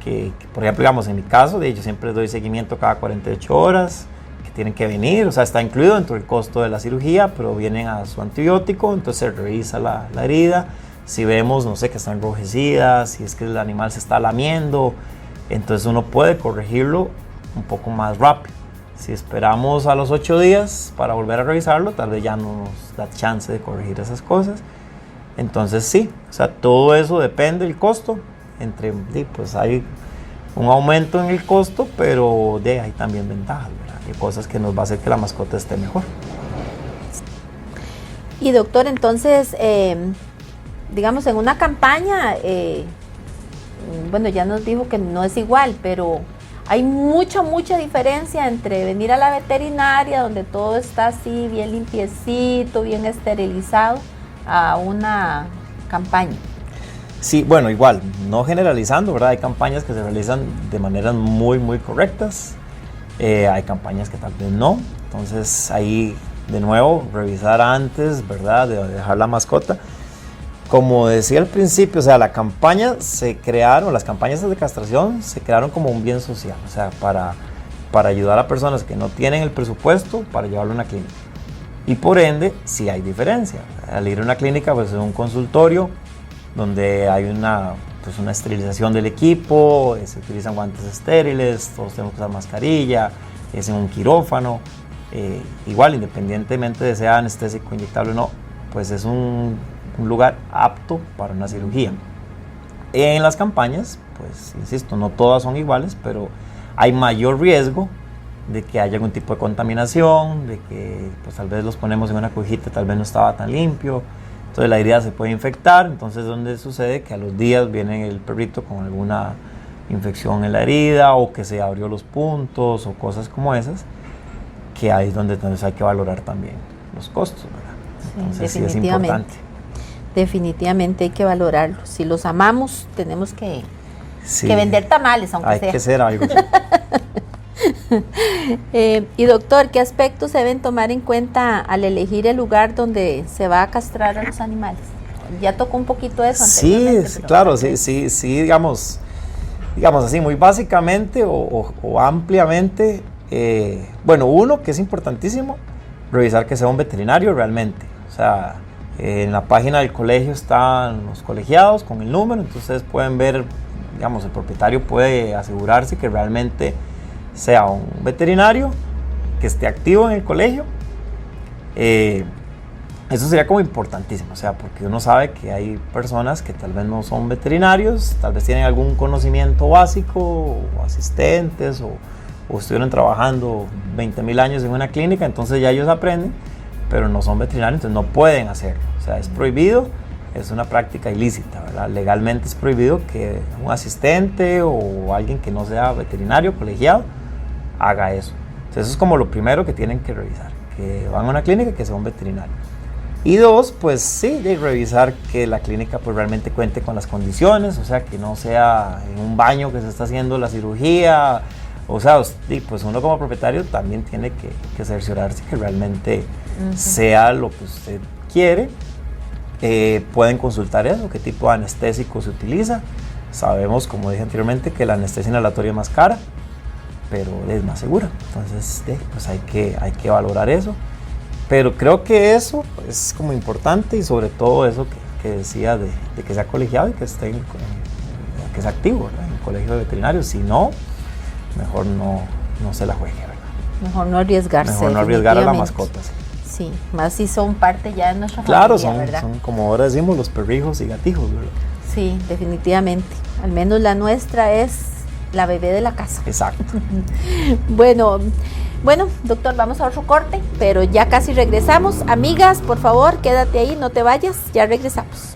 [SPEAKER 3] que por ejemplo, digamos, en mi caso, yo siempre doy seguimiento cada 48 horas, que tienen que venir, o sea, está incluido dentro del costo de la cirugía, pero vienen a su antibiótico, entonces se revisa la herida, si vemos, no sé, que está enrojecida, si es que el animal se está lamiendo, entonces uno puede corregirlo un poco más rápido. Si esperamos a los 8 días para volver a revisarlo, tal vez ya no nos da chance de corregir esas cosas. Entonces sí, o sea, todo eso depende del costo. Pues hay un aumento en el costo, pero hay también ventajas, ¿verdad? Hay cosas que nos va a hacer que la mascota esté mejor.
[SPEAKER 2] Y doctor, entonces, digamos, en una campaña, bueno, ya nos dijo que no es igual, pero hay mucha diferencia entre venir a la veterinaria, donde todo está así, bien limpiecito, bien esterilizado, a una campaña.
[SPEAKER 3] Sí, bueno, igual, no generalizando, ¿verdad? Hay campañas que se realizan de maneras muy correctas, hay campañas que tal vez no, entonces ahí de nuevo revisar antes, ¿verdad? De dejar la mascota. Como decía al principio, o sea, las campañas de castración se crearon como un bien social, o sea, para ayudar a personas que no tienen el presupuesto para llevarlo a una clínica. Y por ende, sí hay diferencia. Al ir a una clínica, pues es un consultorio donde hay una esterilización del equipo, se utilizan guantes estériles, todos tenemos que usar mascarilla, es en un quirófano. Igual, independientemente de sea anestésico, inyectable o no, pues es un lugar apto para una cirugía. En las campañas, pues insisto, no todas son iguales, pero hay mayor riesgo de que haya algún tipo de contaminación, de que pues tal vez los ponemos en una cojita, tal vez no estaba tan limpio, entonces la herida se puede infectar, entonces donde sucede que a los días viene el perrito con alguna infección en la herida o que se abrió los puntos o cosas como esas, que ahí es donde entonces hay que valorar también los costos, ¿verdad? Entonces sí es importante.
[SPEAKER 2] Definitivamente hay que valorarlo. Si los amamos, tenemos que vender tamales, aunque sea.
[SPEAKER 3] Hay que ser algo.
[SPEAKER 2] Y doctor, ¿qué aspectos se deben tomar en cuenta al elegir el lugar donde se va a castrar a los animales? Ya tocó un poquito eso anteriormente.
[SPEAKER 3] Sí, claro, sí, digamos así, muy básicamente o ampliamente. Bueno, uno que es importantísimo, revisar que sea un veterinario realmente. O sea, en la página del colegio están los colegiados con el número, entonces pueden ver, digamos, el propietario puede asegurarse que realmente sea un veterinario que esté activo en el colegio. Eso sería como importantísimo, o sea, porque uno sabe que hay personas que tal vez no son veterinarios, tal vez tienen algún conocimiento básico, o asistentes, o estuvieron trabajando 20,000 años en una clínica, entonces ya ellos aprenden, pero no son veterinarios, entonces no pueden hacerlo. O sea, es prohibido, es una práctica ilícita, ¿verdad? Legalmente es prohibido que un asistente o alguien que no sea veterinario, colegiado, haga eso. Entonces eso es como lo primero que tienen que revisar, que van a una clínica que sea un veterinario. Y dos, pues sí, de revisar que la clínica pues realmente cuente con las condiciones, o sea, que no sea en un baño que se está haciendo la cirugía. O sea, pues uno como propietario también tiene que cerciorarse que realmente sea lo que usted quiere. Pueden consultar eso, qué tipo de anestésico se utiliza. Sabemos, como dije anteriormente, que la anestesia inhalatoria es más cara, pero es más segura. Entonces, pues hay que valorar eso. Pero creo que eso es como importante, y sobre todo eso que decía de que sea colegiado y que esté que sea activo, ¿verdad? En el colegio de veterinarios. Si no, mejor no se la juegue, ¿verdad?
[SPEAKER 2] Mejor no arriesgarse.
[SPEAKER 3] Mejor no arriesgar a la mascota.
[SPEAKER 2] Sí, más si son parte ya de nuestra
[SPEAKER 3] familia.
[SPEAKER 2] Claro,
[SPEAKER 3] son como ahora decimos los perrijos y gatijos, ¿verdad?
[SPEAKER 2] Sí, definitivamente. Al menos la nuestra es la bebé de la casa.
[SPEAKER 3] Exacto.
[SPEAKER 2] Bueno, doctor, vamos a otro corte, pero ya casi regresamos. Amigas, por favor, quédate ahí, no te vayas, ya regresamos.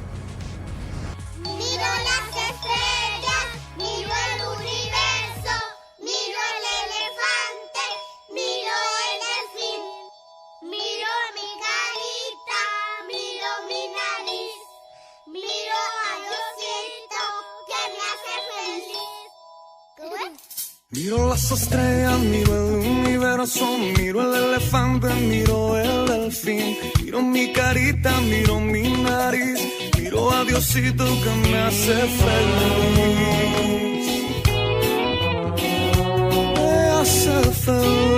[SPEAKER 5] Miro las estrellas, miro el universo, miro el elefante, miro el delfín, miro mi carita, miro mi nariz, miro a Diosito que me hace feliz. ¿Cómo es?
[SPEAKER 6] Miro las estrellas, miro el universo, miro el elefante, miro el delfín, miro mi carita, miro mi nariz, miro a Diosito que me hace feliz. Me hace feliz.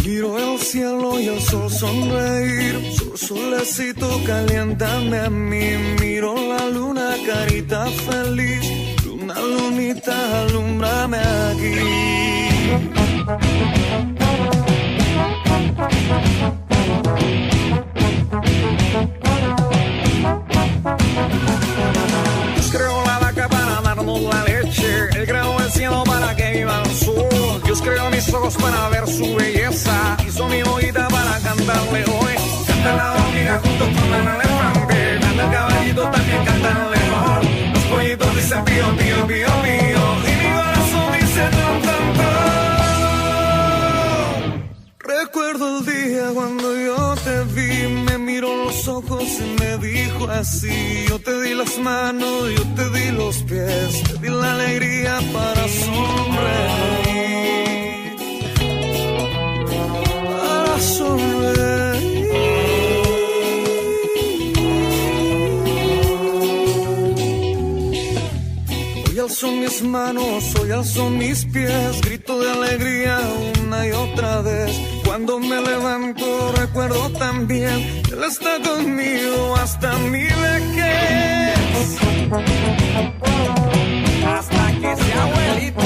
[SPEAKER 6] Miro el cielo y el sol sonreír, solecito caliéntame a mí. Miro la luna, carita feliz, luna, lunita, alúmbrame aquí. Dios creó la vaca para darnos la leche, Él creó el cielo para que viva el sol. Dios creó mis ojos para ver su belleza, hizo mi boquita para cantarle hoy. Canta la hormiga junto con el elefante, canta el caballito, también canta el león. Los pollitos dicen pío, pío, pío, pío, y mi corazón dice tan, tan, tan. Recuerdo el día cuando yo te vi, me miró los ojos y me dijo así: yo te di las manos, yo te di los pies, te di la alegría para sonreír, para sonreír. Hoy alzo mis manos, hoy alzo mis pies, grito de alegría una y otra vez. Cuando me levanto recuerdo también que Él está conmigo hasta mi vejez, hasta que sea abuelito.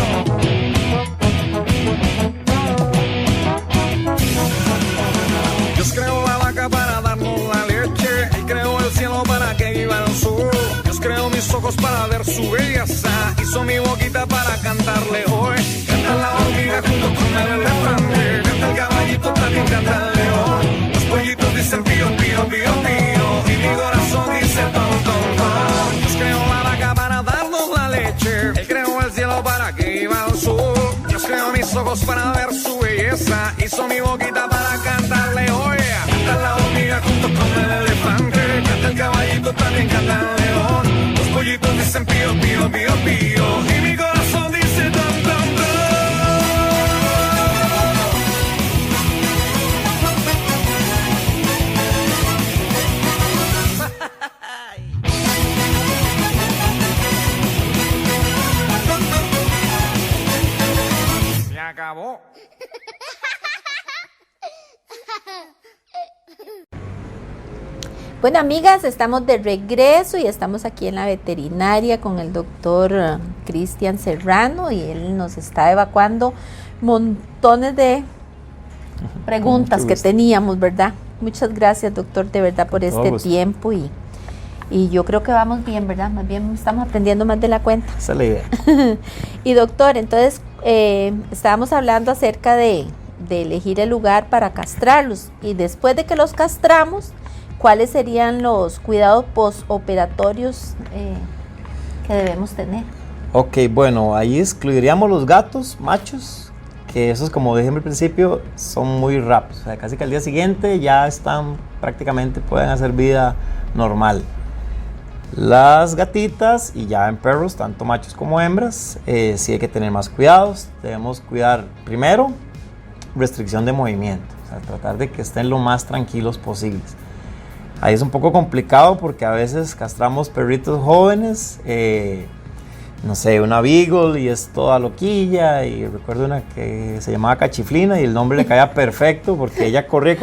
[SPEAKER 6] Dios creó la vaca para darnos la leche, Él creó el cielo para que viva el sol. Dios creó mis ojos para ver su belleza, hizo mi boquita para cantarle hoy. Canta la hormiga junto con el elefante, canta el caballito, también canta el león. Los pollitos dicen pío, pío, pío, pío, y mi corazón dice ton, ton, ton. Dios creó la vaca para darnos la leche, Él creó el cielo para que viva el sol. Dios creó mis ojos para ver su belleza, hizo mi boquita para cantarle hoy. Canta la hormiga junto con el elefante, canta el caballito, también canta el león. Los pollitos dicen pío, pío, pío, pío, y mi corazón dice ton, ton, ton. Se acabó.
[SPEAKER 2] Bueno, amigas, estamos de regreso y estamos aquí en la veterinaria con el doctor Cristian Serrano, y él nos está evacuando montones de preguntas que teníamos, ¿verdad? Muchas gracias, doctor, de verdad, por este tiempo, y yo creo que vamos bien, ¿verdad? Más bien estamos aprendiendo más de la cuenta.
[SPEAKER 3] Esa es la idea.
[SPEAKER 2] Y doctor, entonces estábamos hablando acerca de elegir el lugar para castrarlos, y después de que los castramos, ¿cuáles serían los cuidados postoperatorios que debemos tener?
[SPEAKER 3] Ok, bueno, ahí excluiríamos los gatos machos, que esos, como dije al principio, son muy rápidos. O sea, casi que al día siguiente ya están prácticamente, pueden hacer vida normal. Las gatitas, y ya en perros, tanto machos como hembras, sí hay que tener más cuidados. Debemos cuidar primero restricción de movimiento, o sea, tratar de que estén lo más tranquilos posibles. Ahí es un poco complicado porque a veces castramos perritos jóvenes no sé, una beagle y es toda loquilla, y recuerdo una que se llamaba Cachiflina y el nombre le caía perfecto porque ella corría.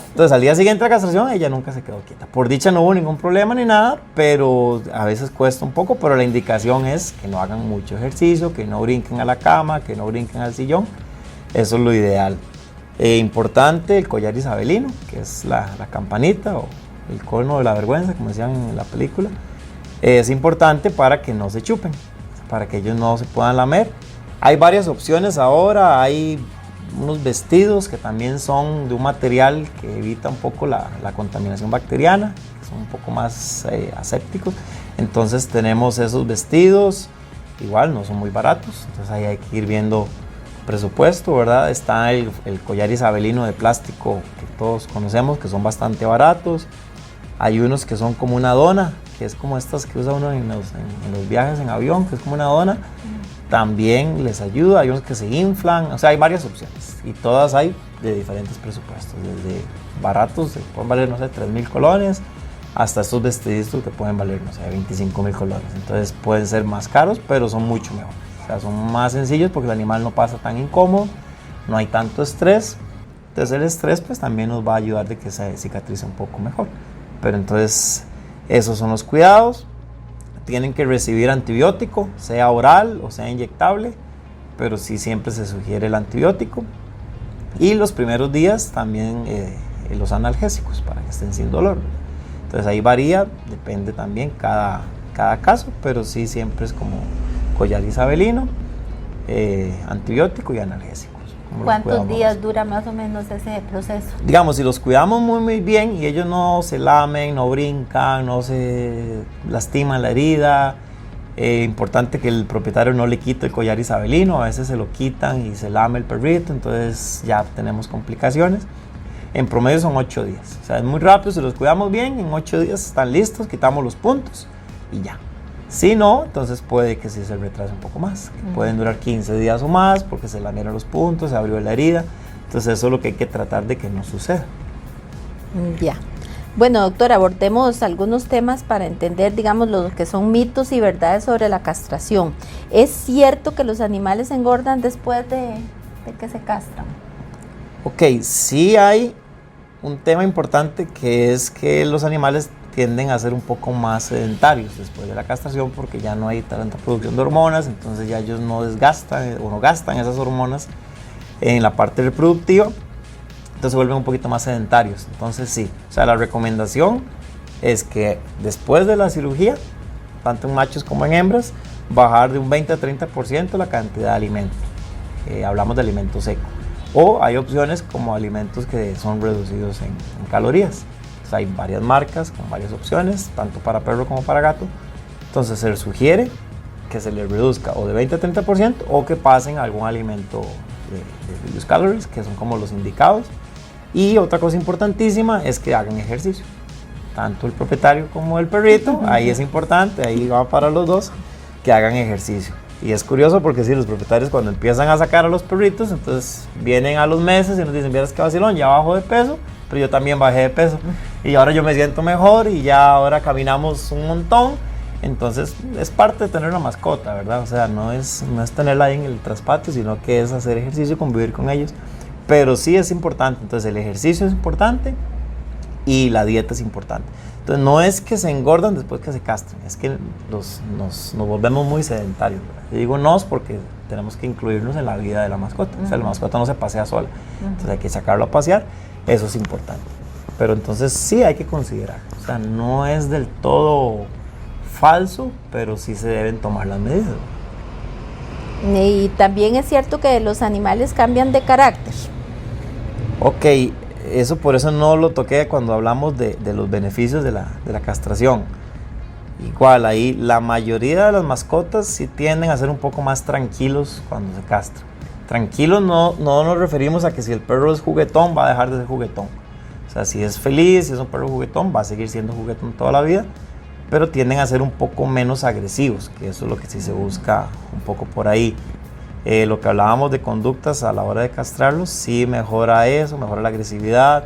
[SPEAKER 3] Entonces al día siguiente de la castración ella nunca se quedó quieta. Por dicha no hubo ningún problema ni nada, pero a veces cuesta un poco, pero la indicación es que no hagan mucho ejercicio, que no brinquen a la cama, que no brinquen al sillón. Eso es lo ideal. Importante el collar isabelino, que es la campanita o el cono de la vergüenza, como decían en la película. Es importante para que no se chupen, para que ellos no se puedan lamer. Hay varias opciones ahora, hay unos vestidos que también son de un material que evita un poco la contaminación bacteriana, que son un poco más asépticos. Entonces tenemos esos vestidos, igual no son muy baratos, entonces ahí hay que ir viendo presupuesto, ¿verdad? Está el collar isabelino de plástico que todos conocemos, que son bastante baratos. Hay unos que son como una dona, que es como estas que usa uno en los viajes en avión, que es como una dona. También les ayuda. Hay unos que se inflan, o sea, hay varias opciones. Y todas hay de diferentes presupuestos, desde baratos, que pueden valer, no sé, 3,000 colones, hasta estos vestiditos que pueden valer, no sé, 25,000 colones. Entonces pueden ser más caros, pero son mucho mejor. O sea, son más sencillos porque el animal no pasa tan incómodo, no hay tanto estrés. Entonces el estrés pues también nos va a ayudar de que se cicatrice un poco mejor. Pero entonces esos son los cuidados. Tienen que recibir antibiótico, sea oral o sea inyectable, pero sí siempre se sugiere el antibiótico. Y los primeros días también los analgésicos para que estén sin dolor. Entonces ahí varía, depende también cada caso, pero sí siempre es como collar isabelino, antibiótico y analgésico.
[SPEAKER 2] ¿Cuántos días dura más o menos ese proceso?
[SPEAKER 3] Digamos, si los cuidamos muy bien y ellos no se lamen, no brincan, no se lastiman la herida, importante que el propietario no le quite el collar isabelino, a veces se lo quitan y se lame el perrito, entonces ya tenemos complicaciones. En promedio son 8 días, o sea, es muy rápido, si los cuidamos bien, en 8 días están listos, quitamos los puntos y ya. Si no, entonces puede que sí se retrase un poco más, que pueden durar 15 días o más porque se lamieron los puntos, se abrió la herida. Entonces eso es lo que hay que tratar de que no suceda.
[SPEAKER 2] Ya. Bueno, doctor, abordemos algunos temas para entender, digamos, lo que son mitos y verdades sobre la castración. ¿Es cierto que los animales engordan después de que se castran?
[SPEAKER 3] Ok, sí hay un tema importante que es que los animales tienden a ser un poco más sedentarios después de la castración porque ya no hay tanta producción de hormonas, entonces ya ellos no desgastan o no gastan esas hormonas en la parte reproductiva, entonces se vuelven un poquito más sedentarios. Entonces sí, o sea, la recomendación es que después de la cirugía, tanto en machos como en hembras, bajar de un 20 a 30% la cantidad de alimento. Hablamos de alimento seco. O hay opciones como alimentos que son reducidos en calorías. Hay varias marcas con varias opciones, tanto para perro como para gato. Entonces se les sugiere que se les reduzca o de 20 a 30% o que pasen a algún alimento de reduced calories, que son como los indicados. Y otra cosa importantísima es que hagan ejercicio. Tanto el propietario como el perrito, ahí es importante, ahí va para los dos, que hagan ejercicio. Y es curioso porque sí, los propietarios cuando empiezan a sacar a los perritos, entonces vienen a los meses y nos dicen, vieras que vacilón, ya bajo de peso, pero yo también bajé de peso y ahora yo me siento mejor y ya ahora caminamos un montón. Entonces es parte de tener una mascota, ¿verdad? O sea, no es tenerla ahí en el traspatio, sino que es hacer ejercicio, convivir con ellos. Pero sí es importante, entonces el ejercicio es importante y la dieta es importante. Entonces no es que se engordan después que se castran, es que nos volvemos muy sedentarios, ¿verdad? Yo digo nos porque tenemos que incluirnos en la vida de la mascota. O sea, la mascota no se pasea sola, entonces hay que sacarlo a pasear, eso es importante. Pero entonces sí hay que considerar, o sea, no es del todo falso, pero sí se deben tomar las medidas.
[SPEAKER 2] Y también es cierto que los animales cambian de carácter.
[SPEAKER 3] Ok, eso por eso no lo toqué cuando hablamos de los beneficios de la castración. Igual ahí la mayoría de las mascotas sí tienden a ser un poco más tranquilos cuando se castran. Tranquilos no nos referimos a que si el perro es juguetón va a dejar de ser juguetón. O sea, si es feliz, si es un perro juguetón, va a seguir siendo juguetón toda la vida, pero tienden a ser un poco menos agresivos, que eso es lo que sí se busca un poco por ahí. Lo que hablábamos de conductas a la hora de castrarlos, sí mejora eso, mejora la agresividad,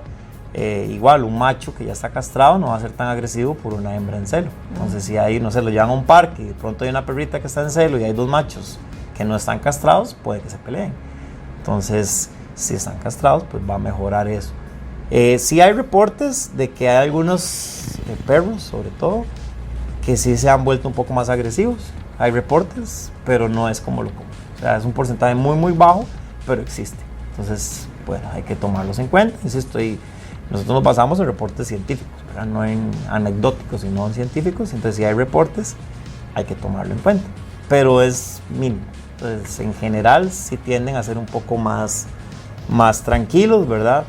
[SPEAKER 3] igual un macho que ya está castrado no va a ser tan agresivo por una hembra en celo. Entonces si ahí, no sé, lo llevan a un parque y de pronto hay una perrita que está en celo y hay dos machos que no están castrados, puede que se peleen. Entonces, si están castrados, pues va a mejorar eso. Sí hay reportes de que hay algunos perros, sobre todo, que sí se han vuelto un poco más agresivos. Hay reportes, pero no es como lo común. O sea, es un porcentaje muy, muy bajo, pero existe. Entonces, bueno, hay que tomarlos en cuenta. Insisto, y nosotros nos basamos en reportes científicos, ¿verdad? No en anecdóticos, sino en científicos. Entonces, si hay reportes, hay que tomarlo en cuenta. Pero es mínimo. Entonces, en general, sí tienden a ser un poco más tranquilos, ¿verdad?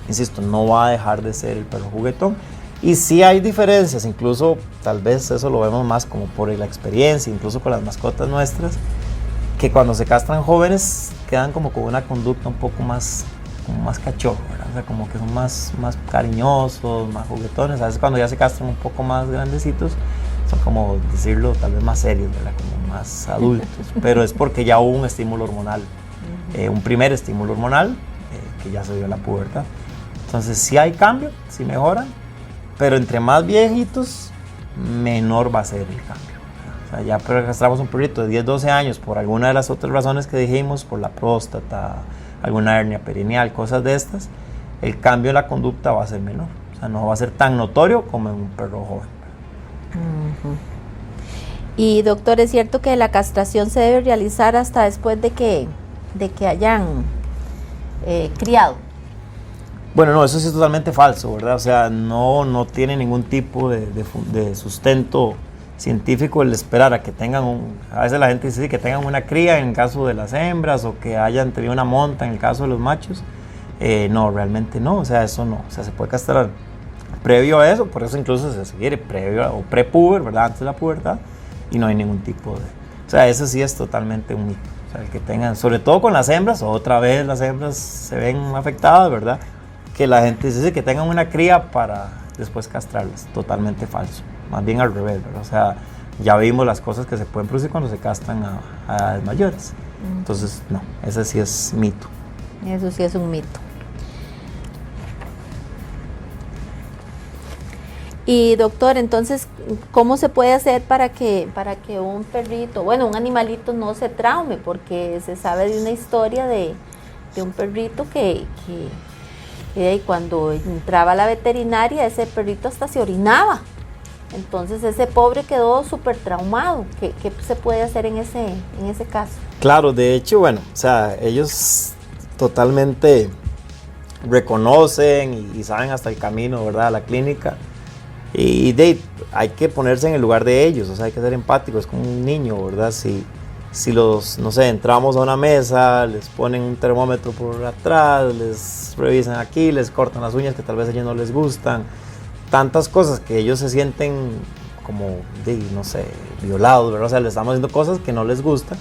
[SPEAKER 3] Insisto, no va a dejar de ser el perro juguetón. Y sí hay diferencias, incluso tal vez eso lo vemos más como por la experiencia, incluso con las mascotas nuestras, que cuando se castran jóvenes quedan como con una conducta un poco más cachorro, ¿verdad? O sea, como que son más cariñosos, más juguetones. A veces cuando ya se castran un poco más grandecitos, son como decirlo tal vez más serios, ¿verdad? Como más adultos, pero es porque ya hubo un estímulo hormonal, un primer estímulo hormonal que ya se dio en la pubertad. Entonces sí hay cambio, sí mejoran, pero entre más viejitos, menor va a ser el cambio. O sea, ya castramos un perrito de 10, 12 años por alguna de las otras razones que dijimos, por la próstata, alguna hernia perineal, cosas de estas, el cambio en la conducta va a ser menor. O sea, no va a ser tan notorio como en un perro joven.
[SPEAKER 2] Y doctor, ¿es cierto que la castración se debe realizar hasta después de que hayan criado?
[SPEAKER 3] Bueno, no, eso sí es totalmente falso, ¿verdad? O sea, no tiene ningún tipo de sustento científico el esperar a que tengan a veces la gente dice que tengan una cría en el caso de las hembras o que hayan tenido una monta en el caso de los machos. No, realmente no, o sea, eso no, o sea, se puede castrar previo a eso, por eso incluso se sugiere previo o prepuber, ¿verdad? Antes de la pubertad, y no hay ningún tipo de... O sea, eso sí es totalmente un mito. O sea, el que tengan, sobre todo con las hembras, otra vez las hembras se ven afectadas, ¿verdad? Que la gente dice que tengan una cría para después castrarlas. Totalmente falso. Más bien al revés, ¿verdad? O sea, ya vimos las cosas que se pueden producir cuando se castran a edades mayores. Entonces, no, ese sí es mito.
[SPEAKER 2] Eso sí es un mito. Y doctor, entonces, ¿cómo se puede hacer para que un perrito, bueno, un animalito no se traume? Porque se sabe de una historia de un perrito que cuando entraba a la veterinaria, ese perrito hasta se orinaba. Entonces ese pobre quedó súper traumado. ¿Qué se puede hacer en ese caso?
[SPEAKER 3] Claro, de hecho, bueno, o sea, ellos totalmente reconocen y saben hasta el camino, ¿verdad?, a la clínica. Y hay que ponerse en el lugar de ellos, o sea, hay que ser empáticos, es como un niño, ¿verdad? Si los, no sé, entramos a una mesa, les ponen un termómetro por atrás, les revisan aquí, les cortan las uñas que tal vez a ellos no les gustan, tantas cosas que ellos se sienten como, no sé, violados, ¿verdad? O sea, les estamos haciendo cosas que no les gustan,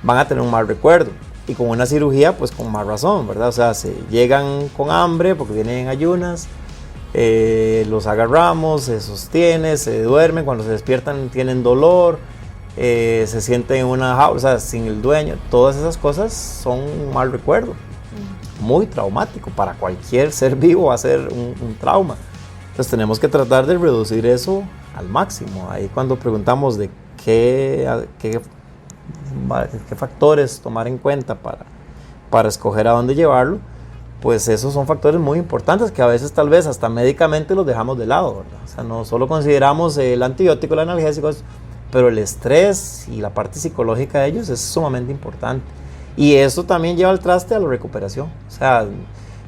[SPEAKER 3] van a tener un mal recuerdo. Y con una cirugía, pues con más razón, ¿verdad? O sea, se llegan con hambre porque vienen en ayunas, los agarramos, se sostiene, se duermen, cuando se despiertan tienen dolor, se sienten en una jaula, o sea, sin el dueño. Todas esas cosas son un mal recuerdo, muy traumático. Para cualquier ser vivo va a ser un trauma. Entonces tenemos que tratar de reducir eso al máximo. Ahí cuando preguntamos de qué factores tomar en cuenta para escoger a dónde llevarlo, pues esos son factores muy importantes que a veces tal vez hasta médicamente los dejamos de lado, ¿verdad? O sea, no solo consideramos el antibiótico, el analgésico, pero el estrés y la parte psicológica de ellos es sumamente importante. Y eso también lleva al traste a la recuperación. O sea,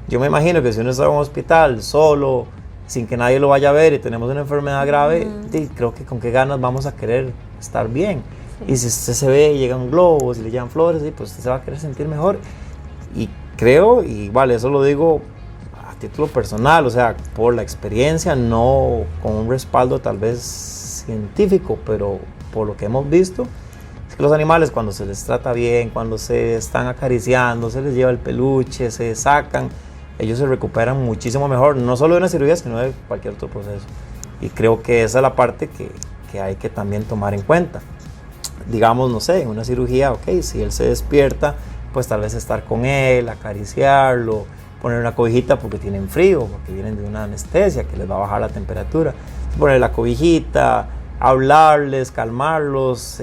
[SPEAKER 3] yo me imagino que si uno está en un hospital solo, sin que nadie lo vaya a ver y tenemos una enfermedad grave, creo que con qué ganas vamos a querer estar bien. Sí. Y si usted se ve y llegan globos y le llegan flores, pues usted se va a querer sentir mejor. Y creo, y vale, eso lo digo a título personal, o sea, por la experiencia, no con un respaldo tal vez científico, pero por lo que hemos visto, es que los animales cuando se les trata bien, cuando se están acariciando, se les lleva el peluche, se sacan, ellos se recuperan muchísimo mejor, no solo de una cirugía, sino de cualquier otro proceso. Y creo que esa es la parte que hay que también tomar en cuenta. Digamos, no sé, en una cirugía, ok, si él se despierta, pues tal vez estar con él, acariciarlo, poner una cobijita porque tienen frío, porque vienen de una anestesia que les va a bajar la temperatura. Poner la cobijita, hablarles, calmarlos,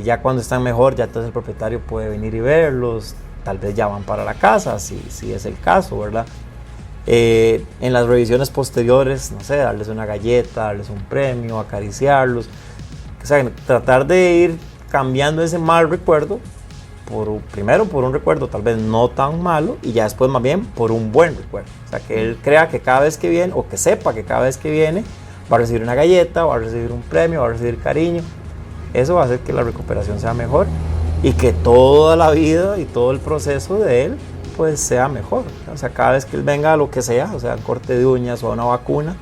[SPEAKER 3] ya cuando están mejor, ya entonces el propietario puede venir y verlos, tal vez ya van para la casa, si es el caso, ¿verdad? En las revisiones posteriores, no sé, darles una galleta, darles un premio, acariciarlos, o sea, tratar de ir cambiando ese mal recuerdo, primero por un recuerdo tal vez no tan malo y ya después más bien por un buen recuerdo, o sea, que él crea que cada vez que viene, o que sepa que cada vez que viene, va a recibir una galleta, va a recibir un premio, va a recibir cariño. Eso va a hacer que la recuperación sea mejor y que toda la vida y todo el proceso de él pues sea mejor. O sea, cada vez que él venga a lo que sea, o sea, corte de uñas o a una vacuna,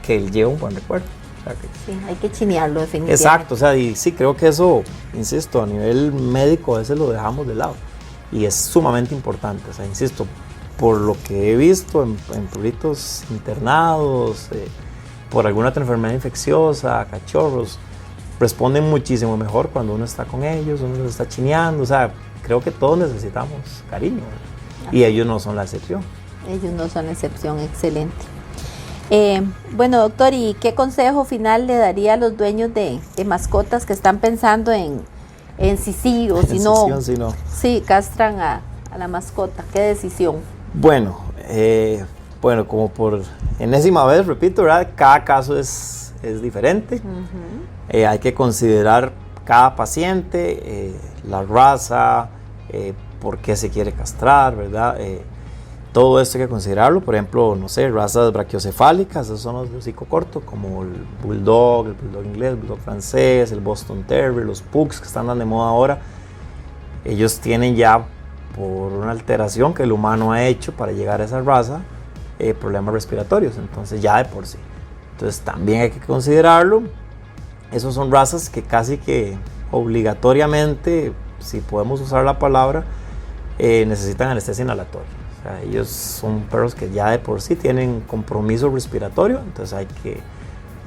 [SPEAKER 3] que él lleve un buen recuerdo. O sea,
[SPEAKER 2] Sí, hay que chinearlo definitivamente.
[SPEAKER 3] exacto, o sea, y sí, creo que eso, insisto, a nivel médico a veces lo dejamos de lado y es sumamente importante. O sea, insisto, por lo que he visto en perritos internados, por alguna otra enfermedad infecciosa, cachorros, responden muchísimo mejor cuando uno está con ellos, uno los está chineando, o sea, creo que todos necesitamos cariño, ¿verdad? Y ellos no son la excepción.
[SPEAKER 2] Ellos no son la excepción, excelente. Bueno, doctor, ¿y qué consejo final le daría a los dueños de mascotas que están pensando en sí o si no, sí, castran a la mascota? ¿Qué decisión?
[SPEAKER 3] Bueno, como por enésima vez, repito, ¿verdad? Cada caso es diferente. Hay que considerar cada paciente, la raza, por qué se quiere castrar, ¿verdad? Todo esto hay que considerarlo. Por ejemplo, no sé, razas brachiocefálicas, esos son los de hocico corto, como el bulldog inglés, el bulldog francés, el Boston Terrier, los pugs que están tan de moda ahora. Ellos tienen ya, por una alteración que el humano ha hecho para llegar a esa raza, problemas respiratorios, entonces ya de por sí. Entonces también hay que considerarlo. Esos son razas que casi que obligatoriamente, si podemos usar la palabra, necesitan anestesia inhalatoria. O sea, ellos son perros que ya de por sí tienen compromiso respiratorio, entonces hay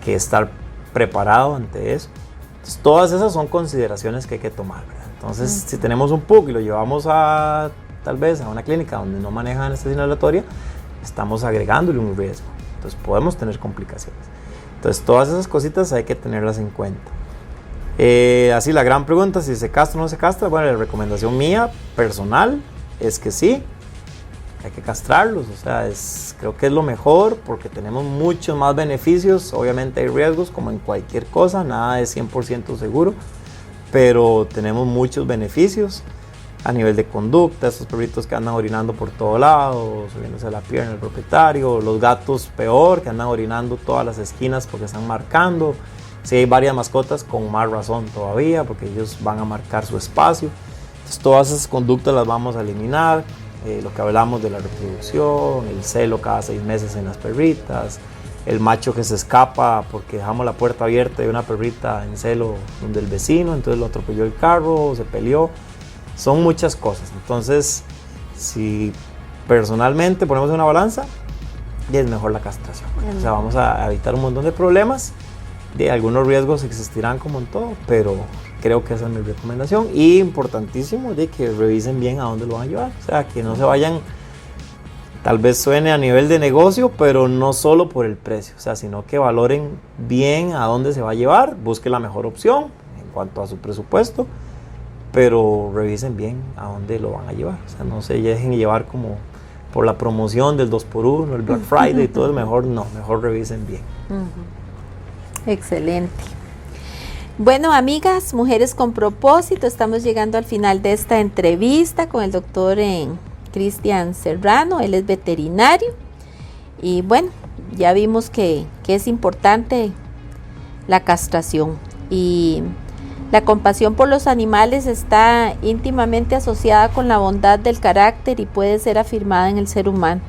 [SPEAKER 3] que estar preparado ante eso. Entonces, todas esas son consideraciones que hay que tomar, ¿verdad? Entonces, si tenemos un pug y lo llevamos tal vez a una clínica donde no manejan anestesia inhalatoria, estamos agregándole un riesgo. Entonces, podemos tener complicaciones. Entonces, todas esas cositas hay que tenerlas en cuenta. Así, la gran pregunta, si se castra o no se castra, bueno, la recomendación mía, personal, es que sí, hay que castrarlos, o sea, creo que es lo mejor porque tenemos muchos más beneficios. Obviamente hay riesgos como en cualquier cosa, nada es 100% seguro, pero tenemos muchos beneficios a nivel de conducta. Esos perritos que andan orinando por todo lado, subiéndose a la pierna del propietario, los gatos peor, que andan orinando todas las esquinas porque están marcando. Si hay varias mascotas, con más razón todavía, porque ellos van a marcar su espacio. Entonces, todas esas conductas las vamos a eliminar. Lo que hablamos de la reproducción, el celo cada 6 meses en las perritas, el macho que se escapa porque dejamos la puerta abierta de una perrita en celo donde el vecino, entonces lo atropelló el carro, se peleó. Son muchas cosas. Entonces, si personalmente ponemos en una balanza, es mejor la castración. O sea, vamos a evitar un montón de problemas. De algunos riesgos existirán como en todo, pero creo que esa es mi recomendación. Y importantísimo de que revisen bien a dónde lo van a llevar. O sea, que no se vayan, tal vez suene a nivel de negocio, pero no solo por el precio. O sea, sino que valoren bien a dónde se va a llevar, busquen la mejor opción en cuanto a su presupuesto, pero revisen bien a dónde lo van a llevar. O sea, no se dejen llevar como por la promoción del 2x1, el Black Friday y todo, mejor revisen bien.
[SPEAKER 2] Excelente. Bueno, amigas, Mujeres con Propósito, estamos llegando al final de esta entrevista con el doctor Cristian Serrano. Él es veterinario y bueno, ya vimos que es importante la castración, y la compasión por los animales está íntimamente asociada con la bondad del carácter y puede ser afirmada en el ser humano.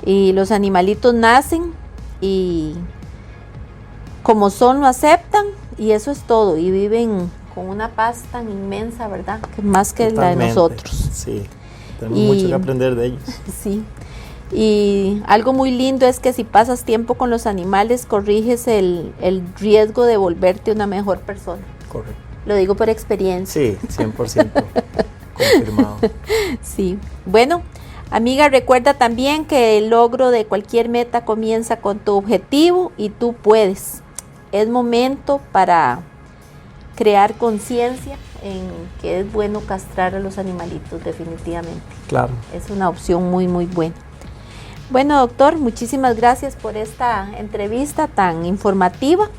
[SPEAKER 2] Y los animalitos nacen y como son lo aceptan, y eso es todo, y viven con una paz tan inmensa, ¿verdad? Que más que
[SPEAKER 3] Totalmente.
[SPEAKER 2] La de nosotros.
[SPEAKER 3] Sí, tenemos mucho que aprender de ellos.
[SPEAKER 2] Sí, y algo muy lindo es que si pasas tiempo con los animales, corriges el riesgo de volverte una mejor persona.
[SPEAKER 3] Correcto.
[SPEAKER 2] Lo digo por experiencia.
[SPEAKER 3] Sí, 100% confirmado.
[SPEAKER 2] Sí, bueno, Amiga, recuerda también que el logro de cualquier meta comienza con tu objetivo y tú puedes. Es momento para crear conciencia en que es bueno castrar a los animalitos, definitivamente.
[SPEAKER 3] Claro.
[SPEAKER 2] Es una opción muy, muy buena. Bueno, doctor, muchísimas gracias por esta entrevista tan informativa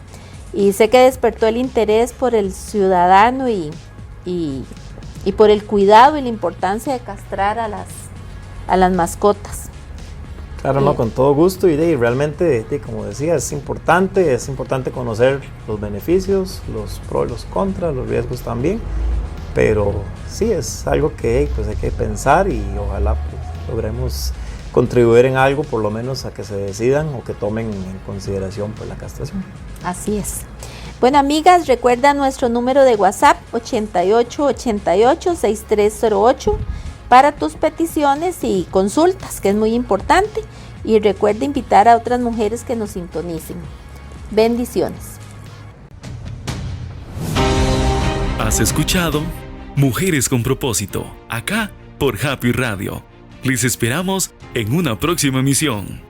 [SPEAKER 2] y sé que despertó el interés por el ciudadano y por el cuidado y la importancia de castrar a las mascotas.
[SPEAKER 3] Claro, no, con todo gusto y realmente, como decía, es importante conocer los beneficios, los pros y los contras, los riesgos también, pero sí es algo que pues, hay que pensar y ojalá pues, logremos contribuir en algo, por lo menos a que se decidan o que tomen en consideración pues, la castración.
[SPEAKER 2] Así es. Bueno, amigas, recuerda nuestro número de WhatsApp 8888-6308 para tus peticiones y consultas, que es muy importante. Y recuerda invitar a otras mujeres que nos sintonicen. Bendiciones.
[SPEAKER 1] Has escuchado Mujeres con Propósito, acá por Happy Radio. Les esperamos en una próxima emisión.